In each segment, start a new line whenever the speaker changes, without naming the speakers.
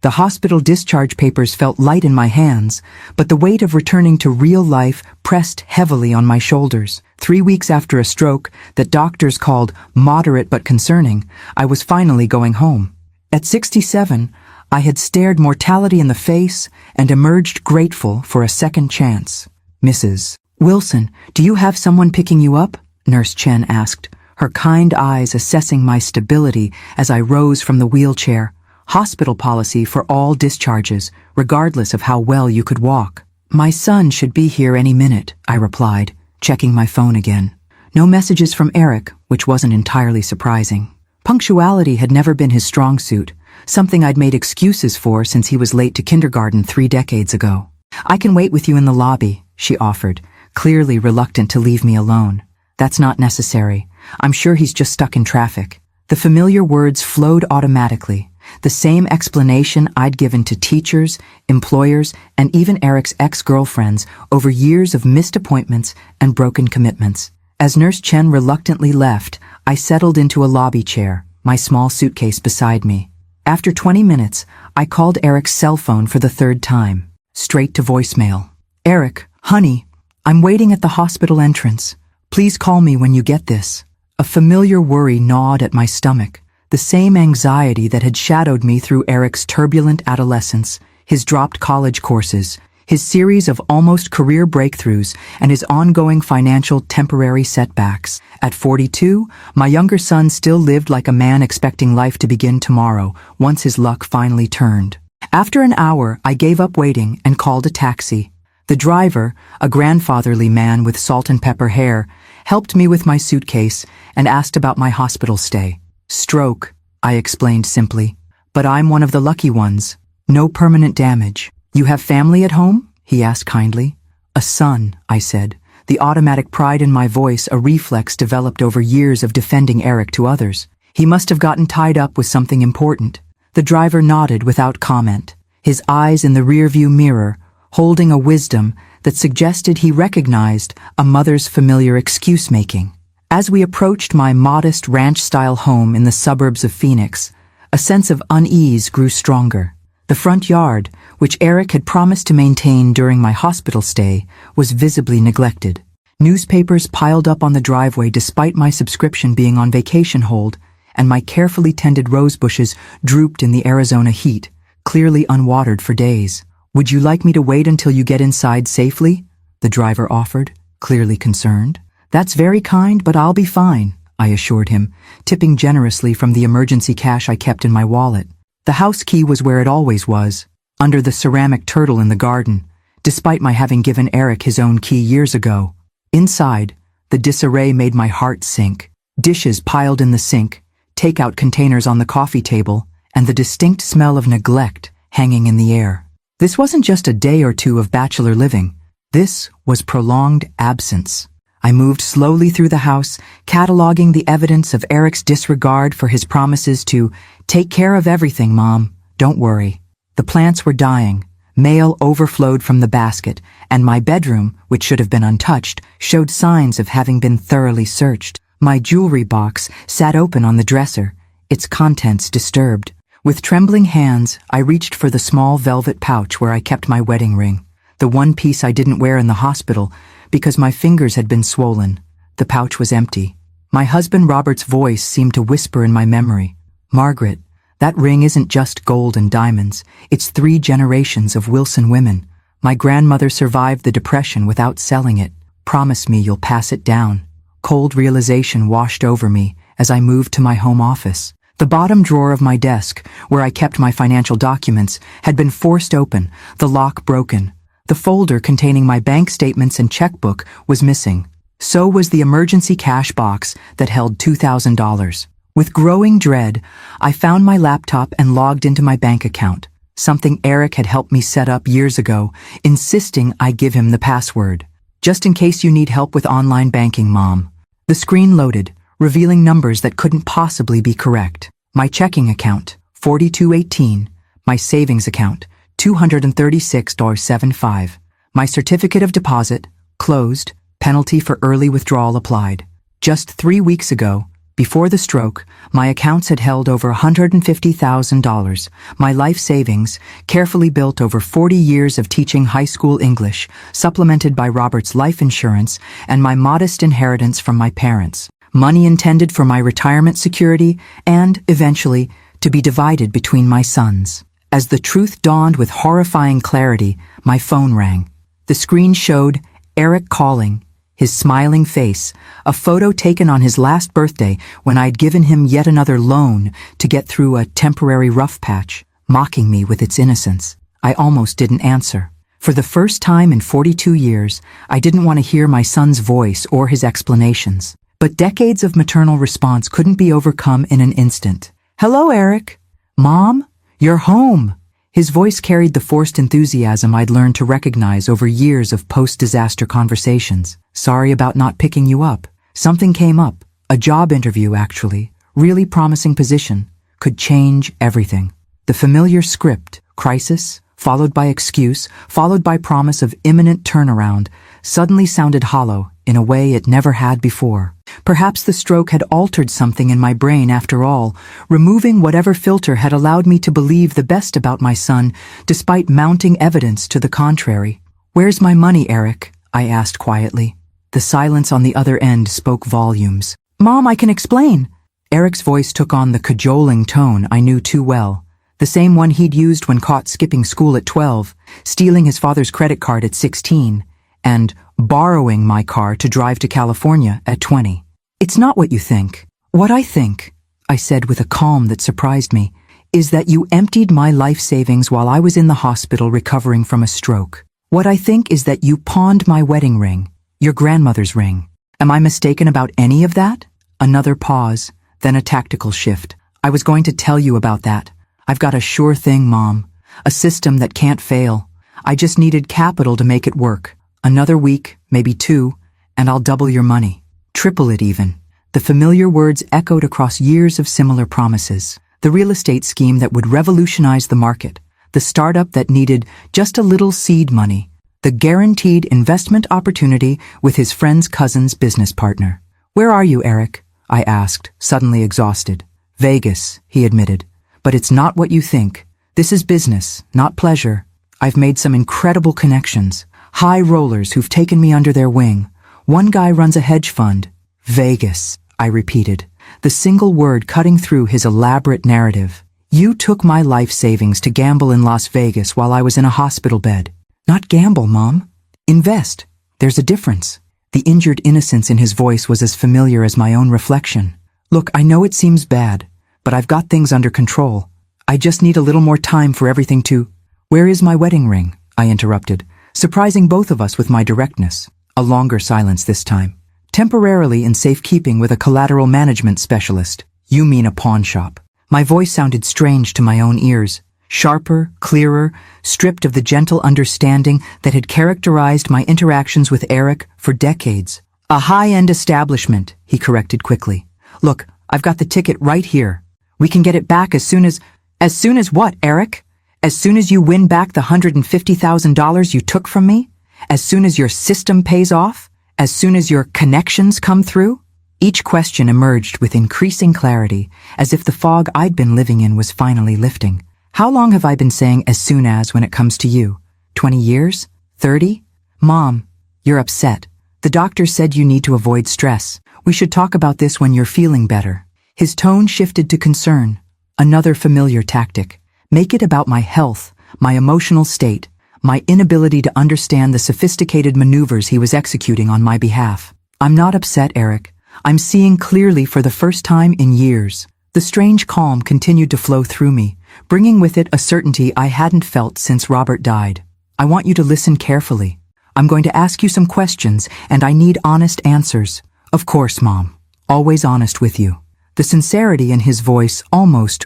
The hospital discharge papers felt light in my hands, but the weight of returning to real life pressed heavily on my shoulders. 3 weeks after a stroke that doctors called moderate but concerning, I was finally going home. At 67, I had stared mortality in the face and emerged grateful for a second chance. "Mrs. Wilson, do you have someone picking you up?" Nurse Chen asked, her kind eyes assessing my stability as I rose from the wheelchair. "Hospital policy for all discharges, regardless of how well you could walk." "My son should be here any minute," I replied, checking my phone again. No messages from Eric, which wasn't entirely surprising. Punctuality had never been his strong suit, something I'd made excuses for since he was late to kindergarten 3 decades ago. "I can wait with you in the lobby," she offered, clearly reluctant to leave me alone. "That's not necessary. I'm sure he's just stuck in traffic." The familiar words flowed automatically, the same explanation I'd given to teachers, employers, and even Eric's ex-girlfriends over years of missed appointments and broken commitments. As Nurse Chen reluctantly left, I settled into a lobby chair, my small suitcase beside me. After 20 minutes, I called Eric's cell phone for the 3rd time, straight to voicemail. "Eric, honey, I'm waiting at the hospital entrance. Please call me when you get this." A familiar worry gnawed at my stomach, the same anxiety that had shadowed me through Eric's turbulent adolescence, his dropped college courses, his series of almost career breakthroughs, and his ongoing financial temporary setbacks. At 42, my younger son still lived like a man expecting life to begin tomorrow, once his luck finally turned. After an hour, I gave up waiting and called a taxi. The driver, a grandfatherly man with salt and pepper hair, helped me with my suitcase and asked about my hospital stay. "Stroke," I explained simply. "But I'm one of the lucky ones. No permanent damage." "You have family at home?" he asked kindly. "A son," I said, the automatic pride in my voice a reflex developed over years of defending Eric to others. "He must have gotten tied up with something important." The driver nodded without comment, his eyes in the rearview mirror, holding a wisdom that suggested he recognized a mother's familiar excuse-making. As we approached my modest ranch-style home in the suburbs of Phoenix, a sense of unease grew stronger. The front yard, which Eric had promised to maintain during my hospital stay, was visibly neglected. Newspapers piled up on the driveway despite my subscription being on vacation hold, and my carefully tended rose bushes drooped in the Arizona heat, clearly unwatered for days. "Would you like me to wait until you get inside safely?" the driver offered, clearly concerned. "That's very kind, but I'll be fine," I assured him, tipping generously from the emergency cash I kept in my wallet. The house key was where it always was, under the ceramic turtle in the garden, despite my having given Eric his own key years ago. Inside, the disarray made my heart sink. Dishes piled in the sink, takeout containers on the coffee table, and the distinct smell of neglect hanging in the air. This wasn't just a day or two of bachelor living. This was prolonged absence. I moved slowly through the house, cataloging the evidence of Eric's disregard for his promises to "take care of everything, Mom, don't worry." The plants were dying, mail overflowed from the basket, and my bedroom, which should have been untouched, showed signs of having been thoroughly searched. My jewelry box sat open on the dresser, its contents disturbed. With trembling hands, I reached for the small velvet pouch where I kept my wedding ring, the one piece I didn't wear in the hospital because my fingers had been swollen. The pouch was empty. My husband Robert's voice seemed to whisper in my memory. "Margaret, that ring isn't just gold and diamonds. It's 3 generations of Wilson women. My grandmother survived the Depression without selling it. Promise me you'll pass it down." Cold realization washed over me as I moved to my home office. The bottom drawer of my desk, where I kept my financial documents, had been forced open, the lock broken. The folder containing my bank statements and checkbook was missing. So was the emergency cash box that held $2,000. With growing dread, I found my laptop and logged into my bank account, something Eric had helped me set up years ago, insisting I give him the password. "Just in case you need help with online banking, Mom." The screen loaded, revealing numbers that couldn't possibly be correct. My checking account, 4218. My savings account, $236.75. My certificate of deposit, closed, penalty for early withdrawal applied. Just 3 weeks ago, Before the stroke, my accounts had held over $150,000, my life savings, carefully built over 40 years of teaching high school English, supplemented by Robert's life insurance, and my modest inheritance from my parents. Money intended for my retirement security and, eventually, to be divided between my sons. As the truth dawned with horrifying clarity, my phone rang. The screen showed Eric calling, his smiling face, a photo taken on his last birthday when I'd given him yet another loan to get through a temporary rough patch, mocking me with its innocence. I almost didn't answer. For the first time in 42 years, I didn't want to hear my son's voice or his explanations. But decades of maternal response couldn't be overcome in an instant. "Hello, Eric. Mom, you're home." His voice carried the forced enthusiasm I'd learned to recognize over years of post-disaster conversations. "Sorry about not picking you up. Something came up. A job interview, actually. Really promising position. Could change everything." The familiar script, crisis, followed by excuse, followed by promise of imminent turnaround, suddenly sounded hollow in a way it never had before. Perhaps the stroke had altered something in my brain after all, removing whatever filter had allowed me to believe the best about my son, despite mounting evidence to the contrary. "Where's my money, Eric?" I asked quietly. The silence on the other end spoke volumes. "Mom, I can explain." Eric's voice took on the cajoling tone I knew too well, the same one he'd used when caught skipping school at 12, stealing his father's credit card at 16, and borrowing my car to drive to California at 20. "It's not what you think. What I think," I said with a calm that surprised me, "is that you emptied my life savings while I was in the hospital recovering from a stroke. What I think is that you pawned my wedding ring, your grandmother's ring. Am I mistaken about any of that?" Another pause, then a tactical shift. "I was going to tell you about that. I've got a sure thing, Mom. A system that can't fail. I just needed capital to make it work. Another week, maybe 2, and I'll double your money. Triple it even." The familiar words echoed across years of similar promises. The real estate scheme that would revolutionize the market. The startup that needed just a little seed money. The guaranteed investment opportunity with his friend's cousin's business partner. "Where are you, Eric?" I asked, suddenly exhausted. "Vegas," he admitted. "But it's not what you think. This is business, not pleasure. I've made some incredible connections. High rollers who've taken me under their wing. One guy runs a hedge fund." "Vegas," I repeated, the single word cutting through his elaborate narrative. "You took my life savings to gamble in Las Vegas while I was in a hospital bed." "Not gamble, Mom. Invest. There's a difference." The injured innocence in his voice was as familiar as my own reflection. "Look, I know it seems bad, but I've got things under control. I just need a little more time for everything to—" "Where is my wedding ring?" I interrupted, surprising both of us with my directness. A longer silence this time. "Temporarily in safekeeping with a collateral management specialist." "You mean a pawn shop." My voice sounded strange to my own ears. Sharper, clearer, stripped of the gentle understanding that had characterized my interactions with Eric for decades. "A high-end establishment," he corrected quickly. "Look, I've got the ticket right here. We can get it back as soon as—" "As soon as what, Eric? As soon as you win back the $150,000 you took from me? As soon as your system pays off? As soon as your connections come through?" Each question emerged with increasing clarity, as if the fog I'd been living in was finally lifting. "How long have I been saying as soon as when it comes to you? 20 years? 30? Mom, you're upset. The doctor said you need to avoid stress. We should talk about this when you're feeling better." His tone shifted to concern. Another familiar tactic. Make it about my health, my emotional state, my inability to understand the sophisticated maneuvers he was executing on my behalf. "I'm not upset, Eric. I'm seeing clearly for the first time in years." The strange calm continued to flow through me, bringing with it a certainty I hadn't felt since Robert died. "I want you to listen carefully. I'm going to ask you some questions, and I need honest answers." "Of course, Mom. Always honest with you." The sincerity in his voice almost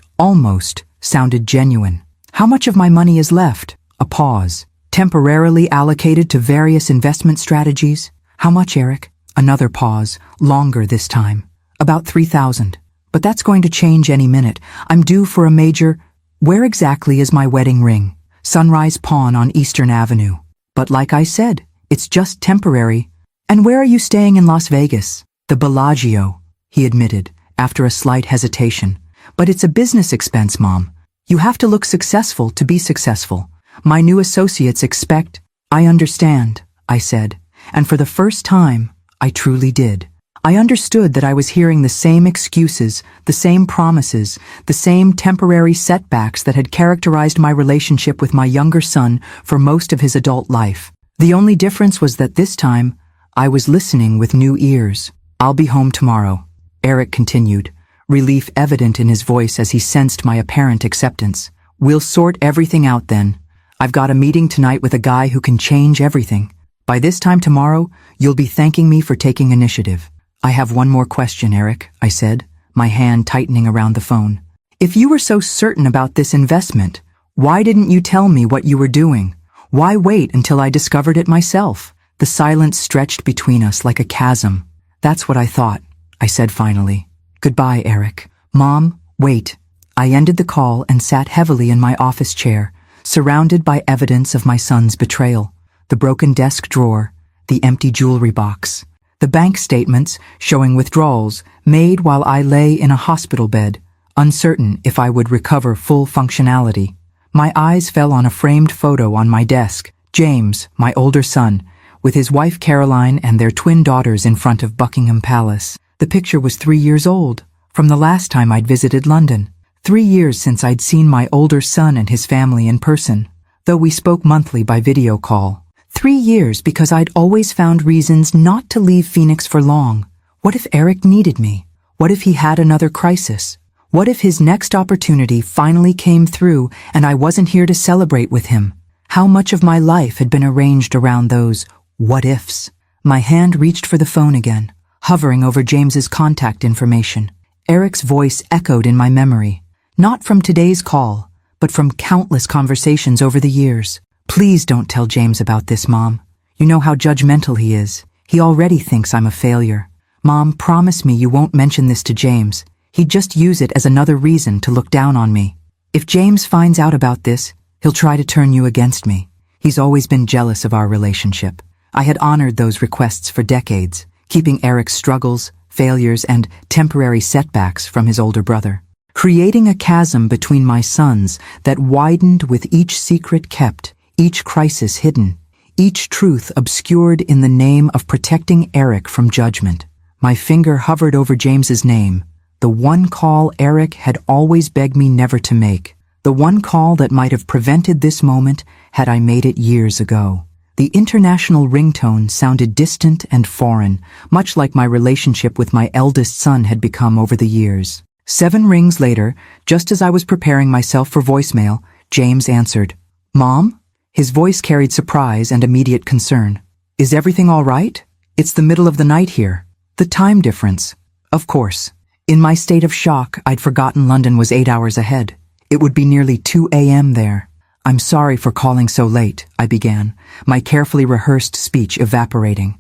sounded genuine. "How much of my money is left?" A pause. "Temporarily allocated to various investment strategies?" "How much, Eric?" Another pause, longer this time. "About 3,000. But that's going to change any minute. I'm due for a major—" "Where exactly is my wedding ring?" "Sunrise Pawn on Eastern Avenue." "But like I said, it's just temporary." "And where are you staying in Las Vegas?" "The Bellagio," he admitted, after a slight hesitation. But it's a business expense, Mom. You have to look successful to be successful. My new associates expect— I understand, I said, and for the first time, I truly did. I understood that I was hearing the same excuses, the same promises, the same temporary setbacks that had characterized my relationship with my younger son for most of his adult life. The only difference was that this time, I was listening with new ears. I'll be home tomorrow, Eric continued, relief evident in his voice as he sensed my apparent acceptance. We'll sort everything out then. I've got a meeting tonight with a guy who can change everything. By this time tomorrow, you'll be thanking me for taking initiative. I have one more question, Eric, I said, my hand tightening around the phone. If you were so certain about this investment, why didn't you tell me what you were doing? Why wait until I discovered it myself? The silence stretched between us like a chasm. That's what I thought, I said finally. Goodbye, Eric. Mom, wait. I ended the call and sat heavily in my office chair, surrounded by evidence of my son's betrayal. The broken desk drawer, the empty jewelry box, the bank statements showing withdrawals made while I lay in a hospital bed, uncertain if I would recover full functionality. My eyes fell on a framed photo on my desk. James, my older son, with his wife Caroline and their twin daughters in front of Buckingham Palace. The picture was 3 years old, from the last time I'd visited London. 3 years since I'd seen my older son and his family in person, though we spoke monthly by video call. 3 years because I'd always found reasons not to leave Phoenix for long. What if Eric needed me? What if he had another crisis? What if his next opportunity finally came through and I wasn't here to celebrate with him? How much of my life had been arranged around those what-ifs? My hand reached for the phone again, hovering over James's contact information. Eric's voice echoed in my memory, not from today's call, but from countless conversations over the years. Please don't tell James about this, Mom. You know how judgmental he is. He already thinks I'm a failure. Mom, promise me you won't mention this to James. He'd just use it as another reason to look down on me. If James finds out about this, he'll try to turn you against me. He's always been jealous of our relationship. I had honored those requests for decades, keeping Eric's struggles, failures, and temporary setbacks from his older brother, creating a chasm between my sons that widened with each secret kept, each crisis hidden, each truth obscured in the name of protecting Eric from judgment. My finger hovered over James's name, the one call Eric had always begged me never to make, the one call that might have prevented this moment had I made it years ago. The international ringtone sounded distant and foreign, much like my relationship with my eldest son had become over the years. 7 rings later, just as I was preparing myself for voicemail, James answered. Mom? His voice carried surprise and immediate concern. Is everything all right? It's the middle of the night here. The time difference. Of course. In my state of shock, I'd forgotten London was 8 hours ahead. It would be nearly 2 a.m. there. I'm sorry for calling so late, I began, my carefully rehearsed speech evaporating.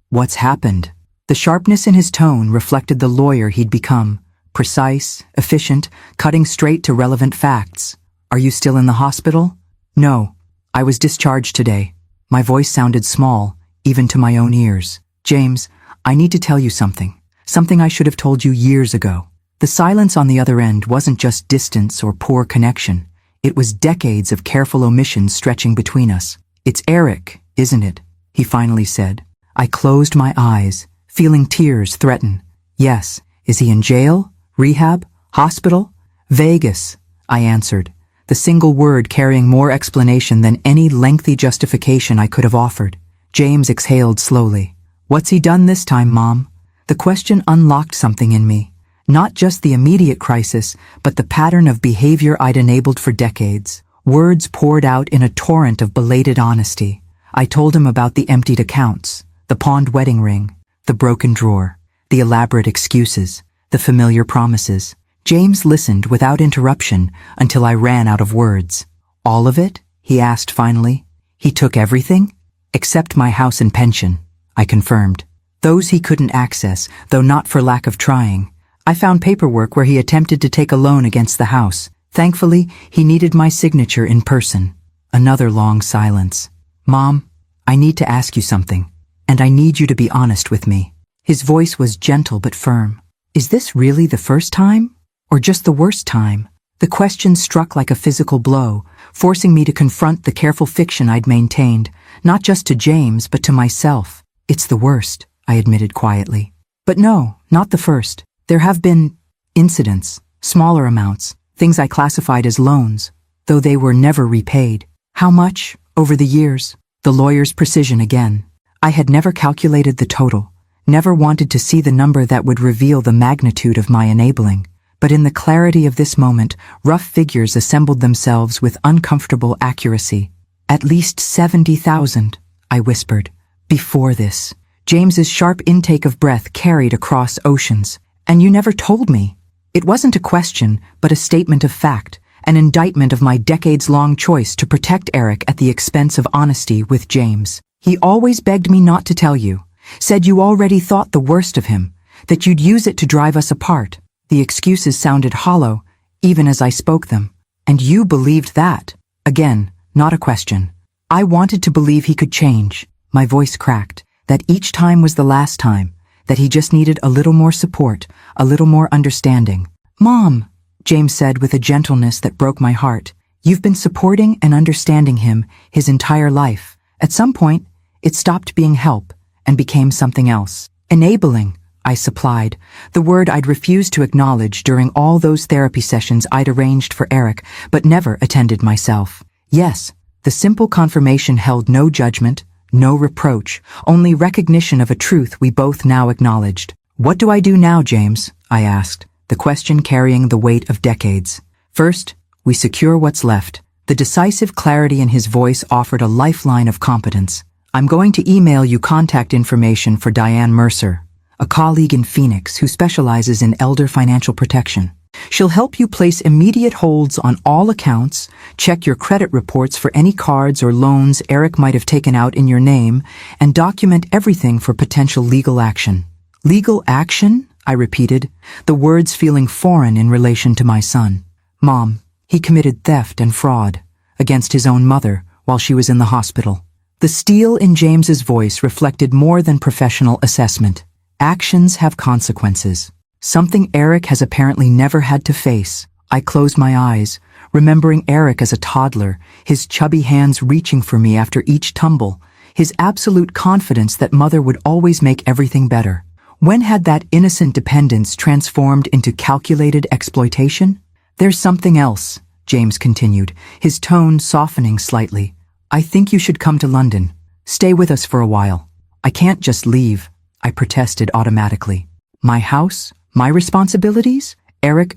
What's happened? The sharpness in his tone reflected the lawyer he'd become, precise, efficient, cutting straight to relevant facts. Are you still in the hospital? No, I was discharged today. My voice sounded small, even to my own ears. James, I need to tell you something. Something I should have told you years ago. The silence on the other end wasn't just distance or poor connection. It was decades of careful omissions stretching between us. It's Eric, isn't it? He finally said. I closed my eyes, feeling tears threaten. Yes. Is he in jail? Rehab? Hospital? Vegas, I answered, the single word carrying more explanation than any lengthy justification I could have offered. James exhaled slowly. What's he done this time, Mom? The question unlocked something in me. Not just the immediate crisis, but the pattern of behavior I'd enabled for decades. Words poured out in a torrent of belated honesty. I told him about the emptied accounts, the pawned wedding ring, the broken drawer, the elaborate excuses, the familiar promises. James listened without interruption until I ran out of words. All of it? He asked finally. He took everything? Except my house and pension, I confirmed. Those he couldn't access, though not for lack of trying. I found paperwork where he attempted to take a loan against the house. Thankfully, he needed my signature in person. Another long silence. Mom, I need to ask you something, and I need you to be honest with me. His voice was gentle but firm. Is this really the first time? Or just the worst time? The question struck like a physical blow, forcing me to confront the careful fiction I'd maintained, not just to James but to myself. It's the worst, I admitted quietly. But no, not the first. There have been incidents, smaller amounts, things I classified as loans, though they were never repaid. How much, over the years? The lawyer's precision again. I had never calculated the total, never wanted to see the number that would reveal the magnitude of my enabling. But in the clarity of this moment, rough figures assembled themselves with uncomfortable accuracy. At least 70,000, I whispered. Before this, James's sharp intake of breath carried across oceans. And you never told me. It wasn't a question, but a statement of fact, an indictment of my decades-long choice to protect Eric at the expense of honesty with James. He always begged me not to tell you, said you already thought the worst of him, that you'd use it to drive us apart. The excuses sounded hollow, even as I spoke them. And you believed that. Again, not a question. I wanted to believe he could change. My voice cracked, that each time was the last time, that he just needed a little more support, a little more understanding. Mom, James said with a gentleness that broke my heart, you've been supporting and understanding him his entire life. At some point, it stopped being help and became something else. Enabling, I supplied, the word I'd refused to acknowledge during all those therapy sessions I'd arranged for Eric, but never attended myself. Yes, the simple confirmation held no judgment, no reproach, only recognition of a truth we both now acknowledged. What do I do now, James? I asked, the question carrying the weight of decades. First, we secure what's left. The decisive clarity in his voice offered a lifeline of competence. I'm going to email you contact information for Diane Mercer, a colleague in Phoenix who specializes in elder financial protection. She'll help you place immediate holds on all accounts, check your credit reports for any cards or loans Eric might have taken out in your name, and document everything for potential legal action. Legal action? I repeated, the words feeling foreign in relation to my son. Mom, he committed theft and fraud against his own mother while she was in the hospital. The steel in James's voice reflected more than professional assessment. Actions have consequences. Something Eric has apparently never had to face. I closed my eyes, remembering Eric as a toddler, his chubby hands reaching for me after each tumble, his absolute confidence that mother would always make everything better. When had that innocent dependence transformed into calculated exploitation? There's something else, James continued, his tone softening slightly. I think you should come to London. Stay with us for a while. I can't just leave, I protested automatically. My house? My responsibilities? Eric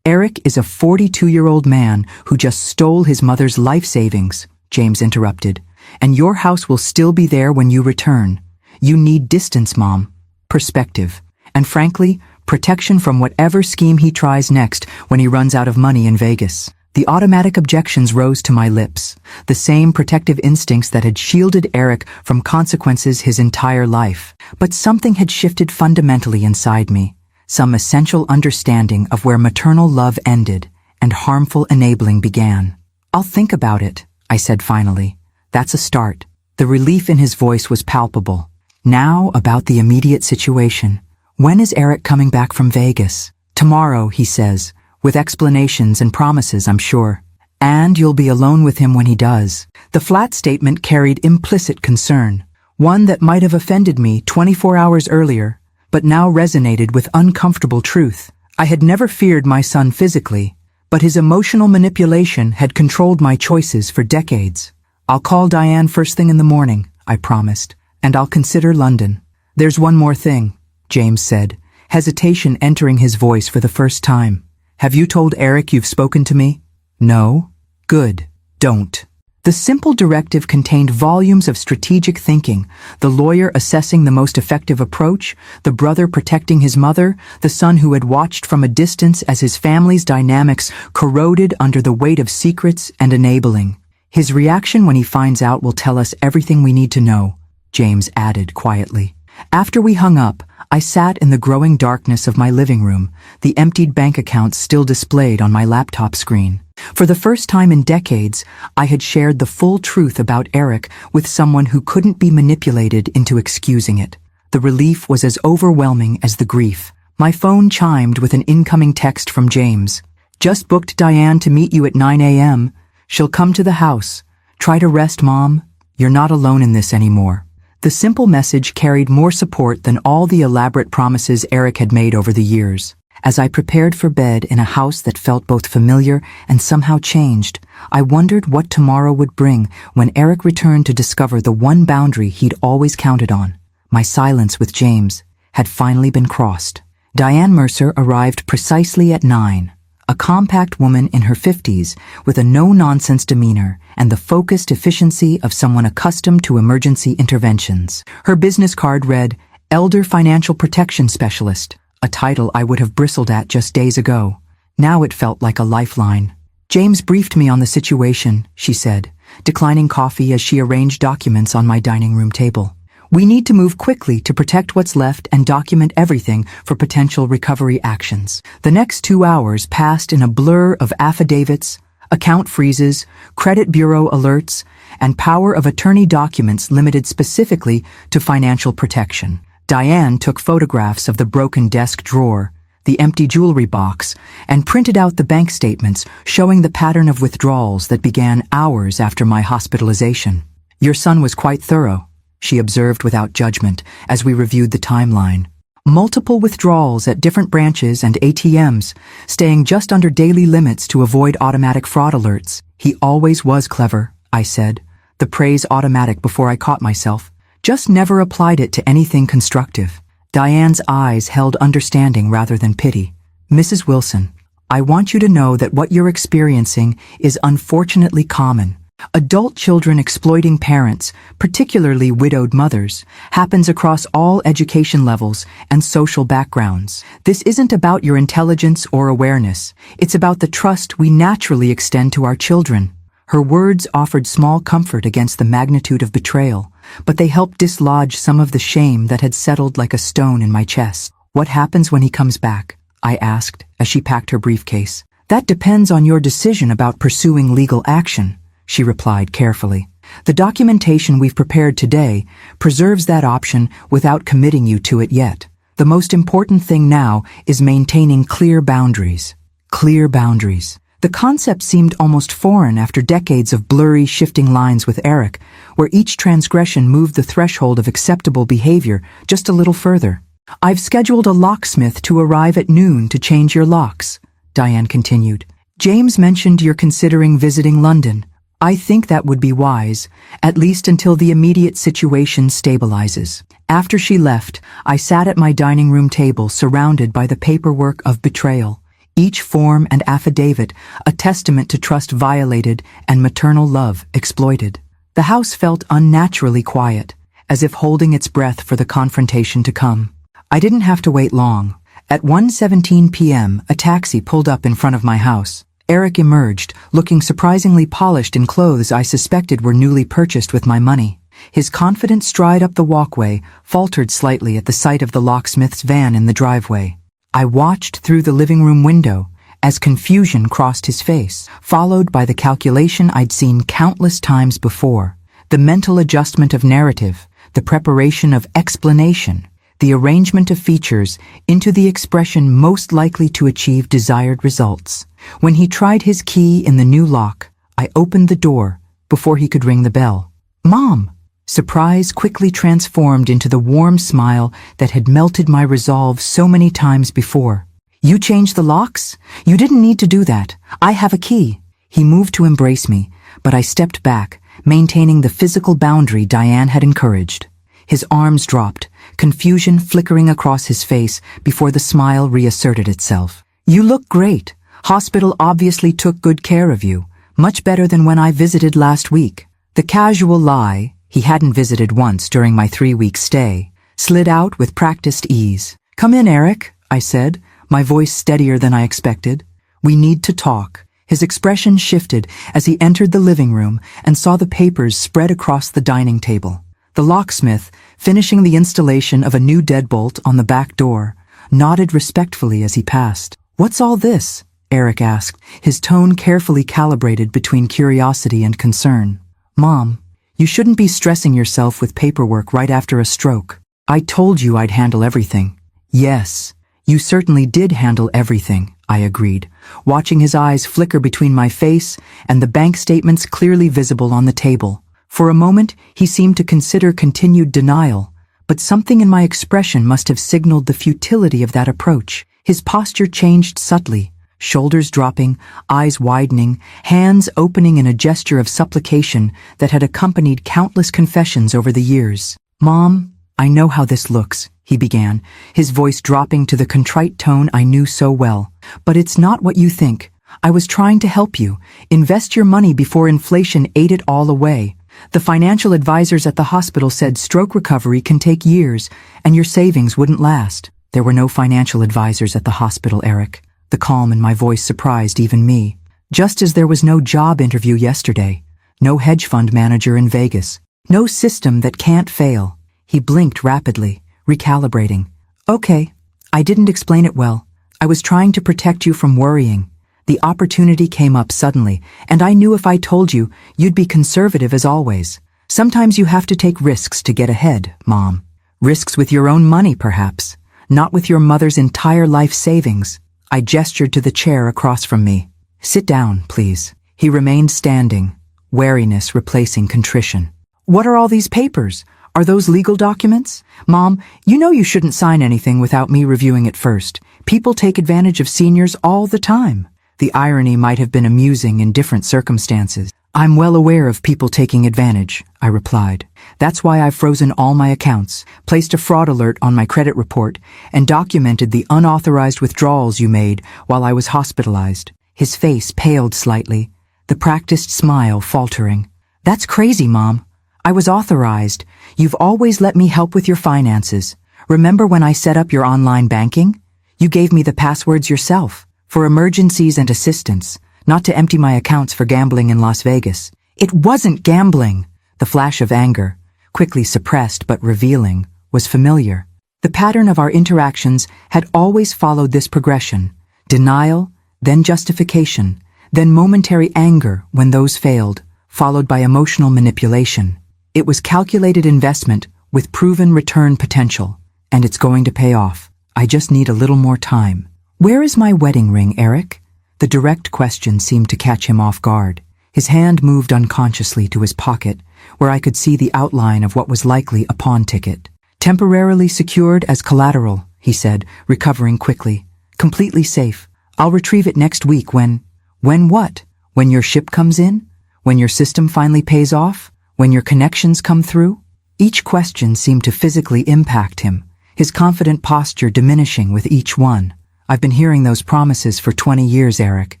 is a 42-year-old man who just stole his mother's life savings, James interrupted. And your house will still be there when you return. You need distance, Mom. Perspective. And frankly, protection from whatever scheme he tries next when he runs out of money in Vegas. The automatic objections rose to my lips, the same protective instincts that had shielded Eric from consequences his entire life. But something had shifted fundamentally inside me. Some essential understanding of where maternal love ended and harmful enabling began. I'll think about it, I said finally. That's a start. The relief in his voice was palpable. Now about the immediate situation. When is Eric coming back from Vegas? Tomorrow, he says, with explanations and promises, I'm sure. And you'll be alone with him when he does. The flat statement carried implicit concern, one that might have offended me 24 hours earlier, but now resonated with uncomfortable truth. I had never feared my son physically, but his emotional manipulation had controlled my choices for decades. I'll call Diane first thing in the morning, I promised, and I'll consider London. There's one more thing, James said, hesitation entering his voice for the first time. Have you told Eric you've spoken to me? No? Good. Don't. The simple directive contained volumes of strategic thinking, the lawyer assessing the most effective approach, the brother protecting his mother, the son who had watched from a distance as his family's dynamics corroded under the weight of secrets and enabling. His reaction when he finds out will tell us everything we need to know, James added quietly. After we hung up, I sat in the growing darkness of my living room, the emptied bank accounts still displayed on my laptop screen. For the first time in decades, I had shared the full truth about Eric with someone who couldn't be manipulated into excusing it. The relief was as overwhelming as the grief. My phone chimed with an incoming text from James. Just booked Diane to meet you at 9 a.m. She'll come to the house. Try to rest, Mom. You're not alone in this anymore. The simple message carried more support than all the elaborate promises Eric had made over the years. As I prepared for bed in a house that felt both familiar and somehow changed, I wondered what tomorrow would bring when Eric returned to discover the one boundary he'd always counted on. My silence with James had finally been crossed. Diane Mercer arrived precisely at 9. A compact woman in her 50s with a no-nonsense demeanor and the focused efficiency of someone accustomed to emergency interventions. Her business card read, Elder Financial Protection Specialist, a title I would have bristled at just days ago. Now it felt like a lifeline. James briefed me on the situation, she said, declining coffee as she arranged documents on my dining room table. We need to move quickly to protect what's left and document everything for potential recovery actions. The next 2 hours passed in a blur of affidavits, account freezes, credit bureau alerts, and power of attorney documents limited specifically to financial protection. Diane took photographs of the broken desk drawer, the empty jewelry box, and printed out the bank statements showing the pattern of withdrawals that began hours after my hospitalization. Your son was quite thorough, she observed without judgment as we reviewed the timeline. Multiple withdrawals at different branches and ATMs, staying just under daily limits to avoid automatic fraud alerts. He always was clever, I said, the praise automatic before I caught myself. Just never applied it to anything constructive. Diane's eyes held understanding rather than pity. Mrs. Wilson, I want you to know that what you're experiencing is unfortunately common. Adult children exploiting parents, particularly widowed mothers, happens across all education levels and social backgrounds. This isn't about your intelligence or awareness. It's about the trust we naturally extend to our children. Her words offered small comfort against the magnitude of betrayal, but they helped dislodge some of the shame that had settled like a stone in my chest. What happens when he comes back? I asked as she packed her briefcase. That depends on your decision about pursuing legal action, she replied carefully. The documentation we've prepared today preserves that option without committing you to it yet. The most important thing now is maintaining clear boundaries. Clear boundaries. The concept seemed almost foreign after decades of blurry, shifting lines with Eric, where each transgression moved the threshold of acceptable behavior just a little further. I've scheduled a locksmith to arrive at noon to change your locks, Diane continued. James mentioned you're considering visiting London. I think that would be wise, at least until the immediate situation stabilizes. After she left, I sat at my dining room table surrounded by the paperwork of betrayal. Each form and affidavit a testament to trust violated and maternal love exploited. The house felt unnaturally quiet, as if holding its breath for the confrontation to come. I didn't have to wait long. At 1:17 p.m., a taxi pulled up in front of my house. Eric emerged, looking surprisingly polished in clothes I suspected were newly purchased with my money. His confident stride up the walkway faltered slightly at the sight of the locksmith's van in the driveway. I watched through the living room window as confusion crossed his face, followed by the calculation I'd seen countless times before. The mental adjustment of narrative, the preparation of explanation, the arrangement of features into the expression most likely to achieve desired results. When he tried his key in the new lock, I opened the door before he could ring the bell. Mom! Surprise quickly transformed into the warm smile that had melted my resolve so many times before. You changed the locks? You didn't need to do that. I have a key. He moved to embrace me, but I stepped back, maintaining the physical boundary Diane had encouraged. His arms dropped, confusion flickering across his face before the smile reasserted itself. You look great. Hospital obviously took good care of you, much better than when I visited last week. The casual lie, he hadn't visited once during my 3-week stay, slid out with practiced ease. Come in, Eric, I said, my voice steadier than I expected. We need to talk. His expression shifted as he entered the living room and saw the papers spread across the dining table. The locksmith, finishing the installation of a new deadbolt on the back door, nodded respectfully as he passed. What's all this? Eric asked, his tone carefully calibrated between curiosity and concern. Mom, you shouldn't be stressing yourself with paperwork right after a stroke. I told you I'd handle everything. Yes, You certainly did handle everything, I agreed, watching his eyes flicker between my face and the bank statements clearly visible on the table. For a moment, he seemed to consider continued denial, but something in my expression must have signaled the futility of that approach. His posture changed subtly, shoulders dropping, eyes widening, hands opening in a gesture of supplication that had accompanied countless confessions over the years. "Mom, I know how this looks," he began, his voice dropping to the contrite tone I knew so well. "But it's not what you think. I was trying to help you. Invest your money before inflation ate it all away. The financial advisors at the hospital said stroke recovery can take years, and your savings wouldn't last." There were no financial advisors at the hospital, Eric. The calm in my voice surprised even me. Just as there was no job interview yesterday, no hedge fund manager in Vegas, no system that can't fail. He blinked rapidly, recalibrating. "Okay, I didn't explain it well. I was trying to protect you from worrying. The opportunity came up suddenly, and I knew if I told you, you'd be conservative as always. Sometimes you have to take risks to get ahead, Mom. Risks with your own money, perhaps, not with your mother's entire life savings." I gestured to the chair across from me. "Sit down, please." He remained standing, wariness replacing contrition. "What are all these papers? Are those legal documents? Mom, you know you shouldn't sign anything without me reviewing it first. People take advantage of seniors all the time." The irony might have been amusing in different circumstances. "I'm well aware of people taking advantage," I replied. "That's why I've frozen all my accounts, placed a fraud alert on my credit report, and documented the unauthorized withdrawals you made while I was hospitalized." His face paled slightly, the practiced smile faltering. "That's crazy, Mom. I was authorized. You've always let me help with your finances. Remember when I set up your online banking? You gave me the passwords yourself, for emergencies and assistance, not to empty my accounts for gambling in Las Vegas." "It wasn't gambling." The flash of anger, quickly suppressed but revealing, was familiar. The pattern of our interactions had always followed this progression: denial, then justification, then momentary anger when those failed, followed by emotional manipulation. It was calculated investment with proven return potential, and it's going to pay off. I just need a little more time. "Where is my wedding ring, Eric?" The direct question seemed to catch him off guard. His hand moved unconsciously to his pocket, where I could see the outline of what was likely a pawn ticket. "Temporarily secured as collateral," he said, recovering quickly. "Completely safe. I'll retrieve it next week when what? When your ship comes in? When your system finally pays off? When your connections come through?" Each question seemed to physically impact him, his confident posture diminishing with each one. "I've been hearing those promises for 20 years, Eric.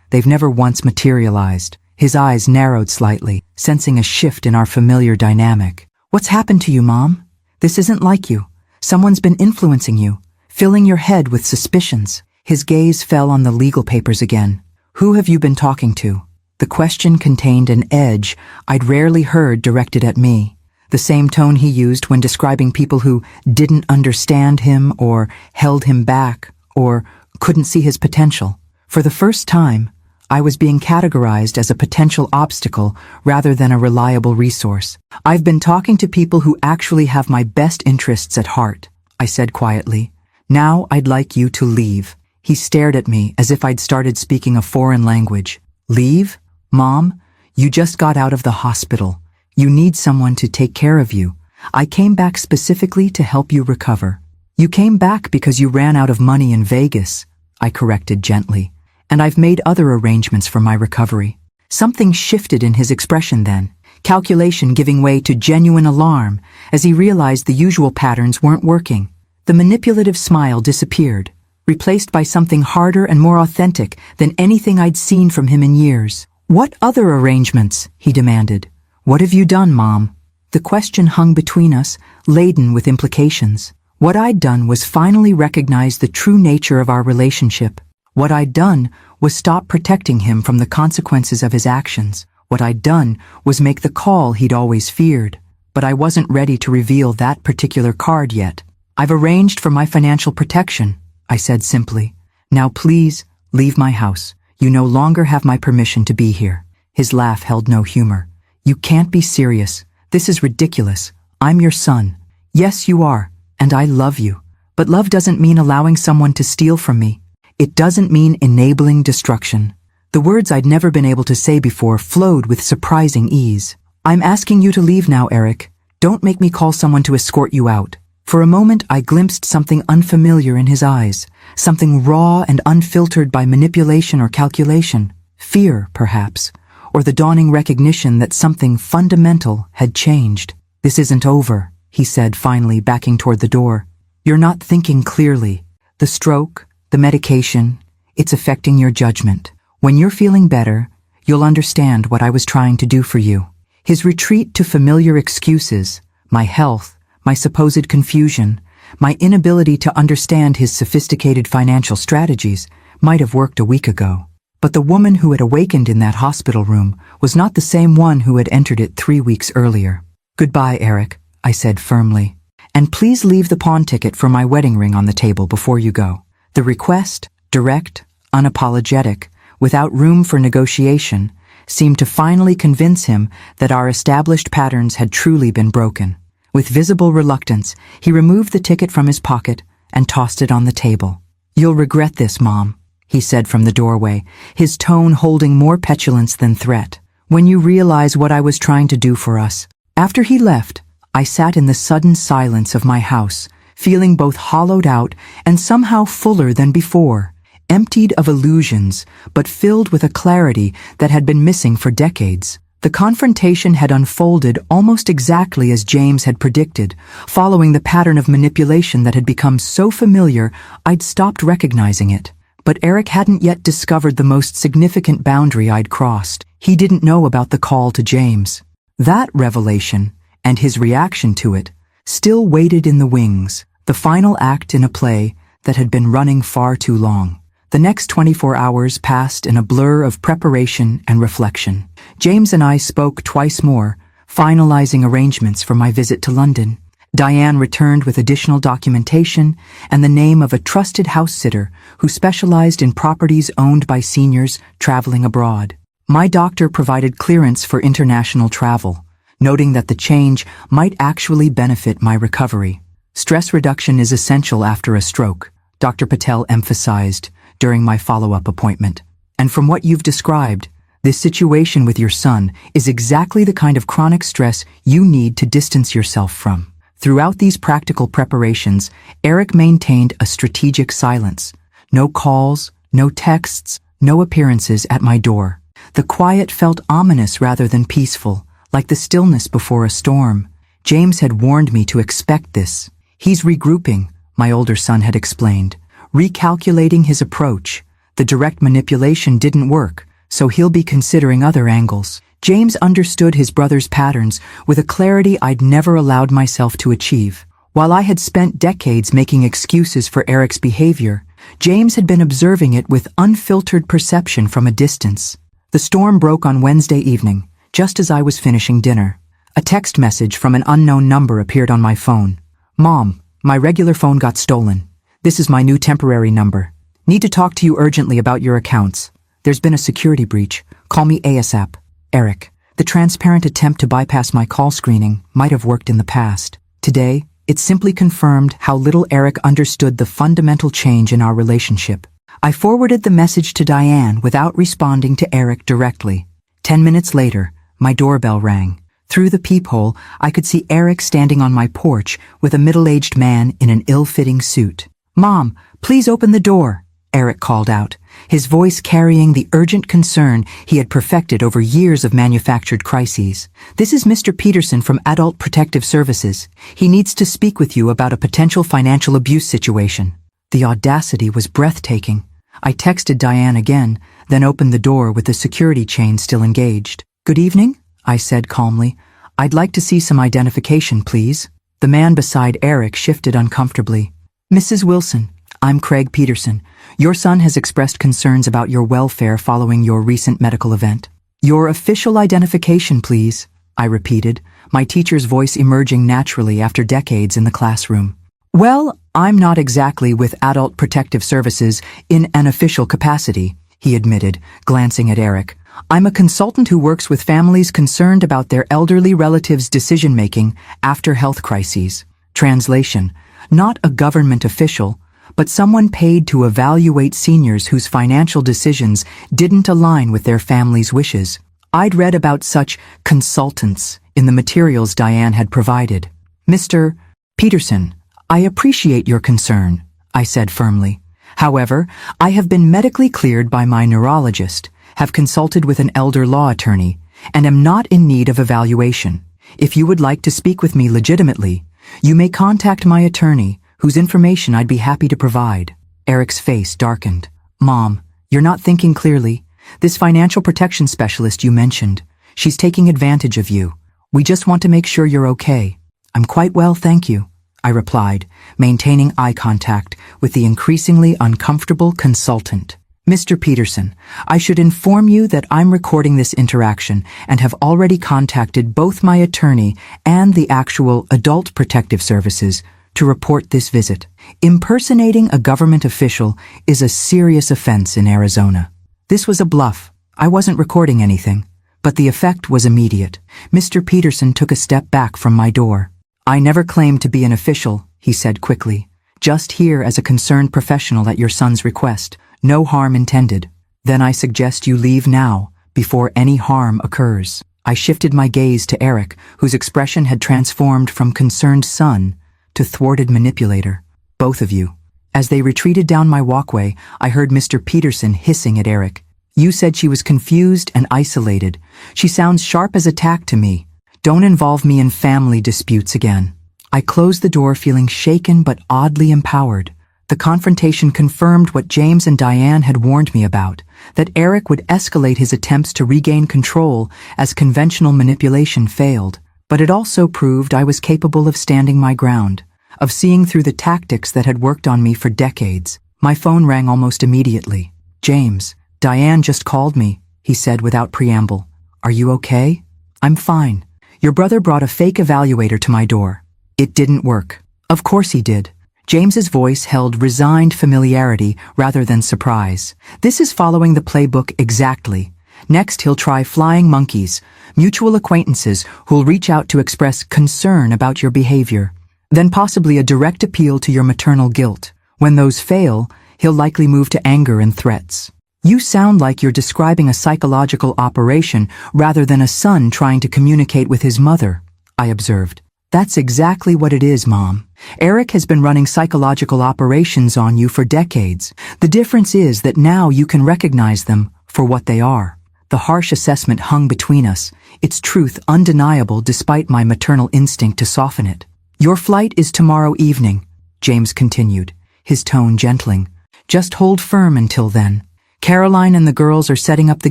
They've never once materialized." His eyes narrowed slightly, sensing a shift in our familiar dynamic. "What's happened to you, Mom? This isn't like you. Someone's been influencing you, filling your head with suspicions." His gaze fell on the legal papers again. "Who have you been talking to?" The question contained an edge I'd rarely heard directed at me, the same tone he used when describing people who didn't understand him or held him back or couldn't see his potential. For the first time, I was being categorized as a potential obstacle rather than a reliable resource. "I've been talking to people who actually have my best interests at heart," I said quietly. "Now I'd like you to leave." He stared at me as if I'd started speaking a foreign language. "Leave? Mom, you just got out of the hospital. You need someone to take care of you. I came back specifically to help you recover." "You came back because you ran out of money in Vegas," I corrected gently. "And I've made other arrangements for my recovery." Something shifted in his expression then, calculation giving way to genuine alarm as he realized the usual patterns weren't working. The manipulative smile disappeared, replaced by something harder and more authentic than anything I'd seen from him in years. "What other arrangements?" he demanded. "What have you done, Mom?" The question hung between us, laden with implications. What I'd done was finally recognize the true nature of our relationship. What I'd done was stop protecting him from the consequences of his actions. What I'd done was make the call he'd always feared. But I wasn't ready to reveal that particular card yet. "I've arranged for my financial protection," I said simply. "Now please, leave my house. You no longer have my permission to be here." His laugh held no humor. "You can't be serious. This is ridiculous. I'm your son. Yes, you are, and I love you. But love doesn't mean allowing someone to steal from me. It doesn't mean enabling destruction. The words I'd never been able to say before flowed with surprising ease. I'm asking you to leave now, Eric. Don't make me call someone to escort you out. For a moment I glimpsed something unfamiliar in his eyes, something raw and unfiltered by manipulation or calculation. Fear, perhaps, or the dawning recognition that something fundamental had changed. This isn't over, he said finally, backing toward the door. You're not thinking clearly. The stroke, the medication, it's affecting your judgment. When you're feeling better, you'll understand what I was trying to do for you. His retreat to familiar excuses, my health, my supposed confusion, my inability to understand his sophisticated financial strategies, might have worked a week ago. But the woman who had awakened in that hospital room was not the same one who had entered it 3 weeks earlier. Goodbye, Eric, I said firmly. And please leave the pawn ticket for my wedding ring on the table before you go. The request, direct, unapologetic, without room for negotiation, seemed to finally convince him that our established patterns had truly been broken. With visible reluctance, he removed the ticket from his pocket and tossed it on the table. You'll regret this, Mom, he said from the doorway, his tone holding more petulance than threat, when you realize what I was trying to do for us. After he left, I sat in the sudden silence of my house, feeling both hollowed out and somehow fuller than before, emptied of illusions, but filled with a clarity that had been missing for decades. The confrontation had unfolded almost exactly as James had predicted, following the pattern of manipulation that had become so familiar I'd stopped recognizing it. But Eric hadn't yet discovered the most significant boundary I'd crossed. He didn't know about the call to James. That revelation, and his reaction to it, still waited in the wings, the final act in a play that had been running far too long. The next 24 hours passed in a blur of preparation and reflection. James and I spoke twice more, finalizing arrangements for my visit to London. Diane returned with additional documentation and the name of a trusted house-sitter who specialized in properties owned by seniors traveling abroad. My doctor provided clearance for international travel, noting that the change might actually benefit my recovery. Stress reduction is essential after a stroke, Dr. Patel emphasized during my follow-up appointment. And from what you've described, this situation with your son is exactly the kind of chronic stress you need to distance yourself from. Throughout these practical preparations, Eric maintained a strategic silence. No calls, no texts, no appearances at my door. The quiet felt ominous rather than peaceful, like the stillness before a storm. James had warned me to expect this. He's regrouping, my older son had explained, recalculating his approach. The direct manipulation didn't work, so he'll be considering other angles. James understood his brother's patterns with a clarity I'd never allowed myself to achieve. While I had spent decades making excuses for Eric's behavior, James had been observing it with unfiltered perception from a distance. The storm broke on Wednesday evening, just as I was finishing dinner. A text message from an unknown number appeared on my phone. Mom, my regular phone got stolen. This is my new temporary number. Need to talk to you urgently about your accounts. There's been a security breach. Call me ASAP. Eric. The transparent attempt to bypass my call screening might have worked in the past. Today, it simply confirmed how little Eric understood the fundamental change in our relationship. I forwarded the message to Diane without responding to Eric directly. 10 minutes later, my doorbell rang. Through the peephole, I could see Eric standing on my porch with a middle-aged man in an ill-fitting suit. Mom, please open the door, Eric called out, his voice carrying the urgent concern he had perfected over years of manufactured crises. This is Mr. Peterson from Adult Protective Services. He needs to speak with you about a potential financial abuse situation. The audacity was breathtaking. I texted Diane again, then opened the door with the security chain still engaged. Good evening, I said calmly. I'd like to see some identification, please. The man beside Eric shifted uncomfortably. Mrs. Wilson, I'm Craig Peterson. Your son has expressed concerns about your welfare following your recent medical event. Your official identification, please, I repeated, my teacher's voice emerging naturally after decades in the classroom. Well, I'm not exactly with Adult Protective Services in an official capacity, he admitted, glancing at Eric. I'm a consultant who works with families concerned about their elderly relatives' decision-making after health crises. Translation: Not a government official, but someone paid to evaluate seniors whose financial decisions didn't align with their family's wishes. I'd read about such consultants in the materials Diane had provided. Mr. Peterson, I appreciate your concern, I said firmly. However, I have been medically cleared by my neurologist, have consulted with an elder law attorney, and am not in need of evaluation. If you would like to speak with me legitimately, you may contact my attorney, whose information I'd be happy to provide. Eric's face darkened. Mom, you're not thinking clearly. This financial protection specialist you mentioned, she's taking advantage of you. We just want to make sure you're okay. I'm quite well, thank you, I replied, maintaining eye contact with the increasingly uncomfortable consultant. Mr. Peterson, I should inform you that I'm recording this interaction and have already contacted both my attorney and the actual Adult Protective Services to report this visit. Impersonating a government official is a serious offense in Arizona. This was a bluff. I wasn't recording anything, but the effect was immediate. Mr. Peterson took a step back from my door. I never claimed to be an official, he said quickly. Just here as a concerned professional at your son's request. No harm intended. Then I suggest you leave now, before any harm occurs. I shifted my gaze to Eric, whose expression had transformed from concerned son to thwarted manipulator. Both of you. As they retreated down my walkway, I heard Mr. Peterson hissing at Eric. You said she was confused and isolated. She sounds sharp as a tack to me. Don't involve me in family disputes again. I closed the door feeling shaken but oddly empowered. The confrontation confirmed what James and Diane had warned me about, that Eric would escalate his attempts to regain control as conventional manipulation failed. But it also proved I was capable of standing my ground, of seeing through the tactics that had worked on me for decades. My phone rang almost immediately. James, Diane just called me, he said without preamble. Are you okay? I'm fine. Your brother brought a fake evaluator to my door. It didn't work. Of course he did. James's voice held resigned familiarity rather than surprise. This is following the playbook exactly. Next he'll try flying monkeys, mutual acquaintances who'll reach out to express concern about your behavior. Then possibly a direct appeal to your maternal guilt. When those fail, he'll likely move to anger and threats. You sound like you're describing a psychological operation rather than a son trying to communicate with his mother, I observed. That's exactly what it is, Mom. Eric has been running psychological operations on you for decades. The difference is that now you can recognize them for what they are. The harsh assessment hung between us, its truth undeniable despite my maternal instinct to soften it. Your flight is tomorrow evening, James continued, his tone gentling. Just hold firm until then. Caroline and the girls are setting up the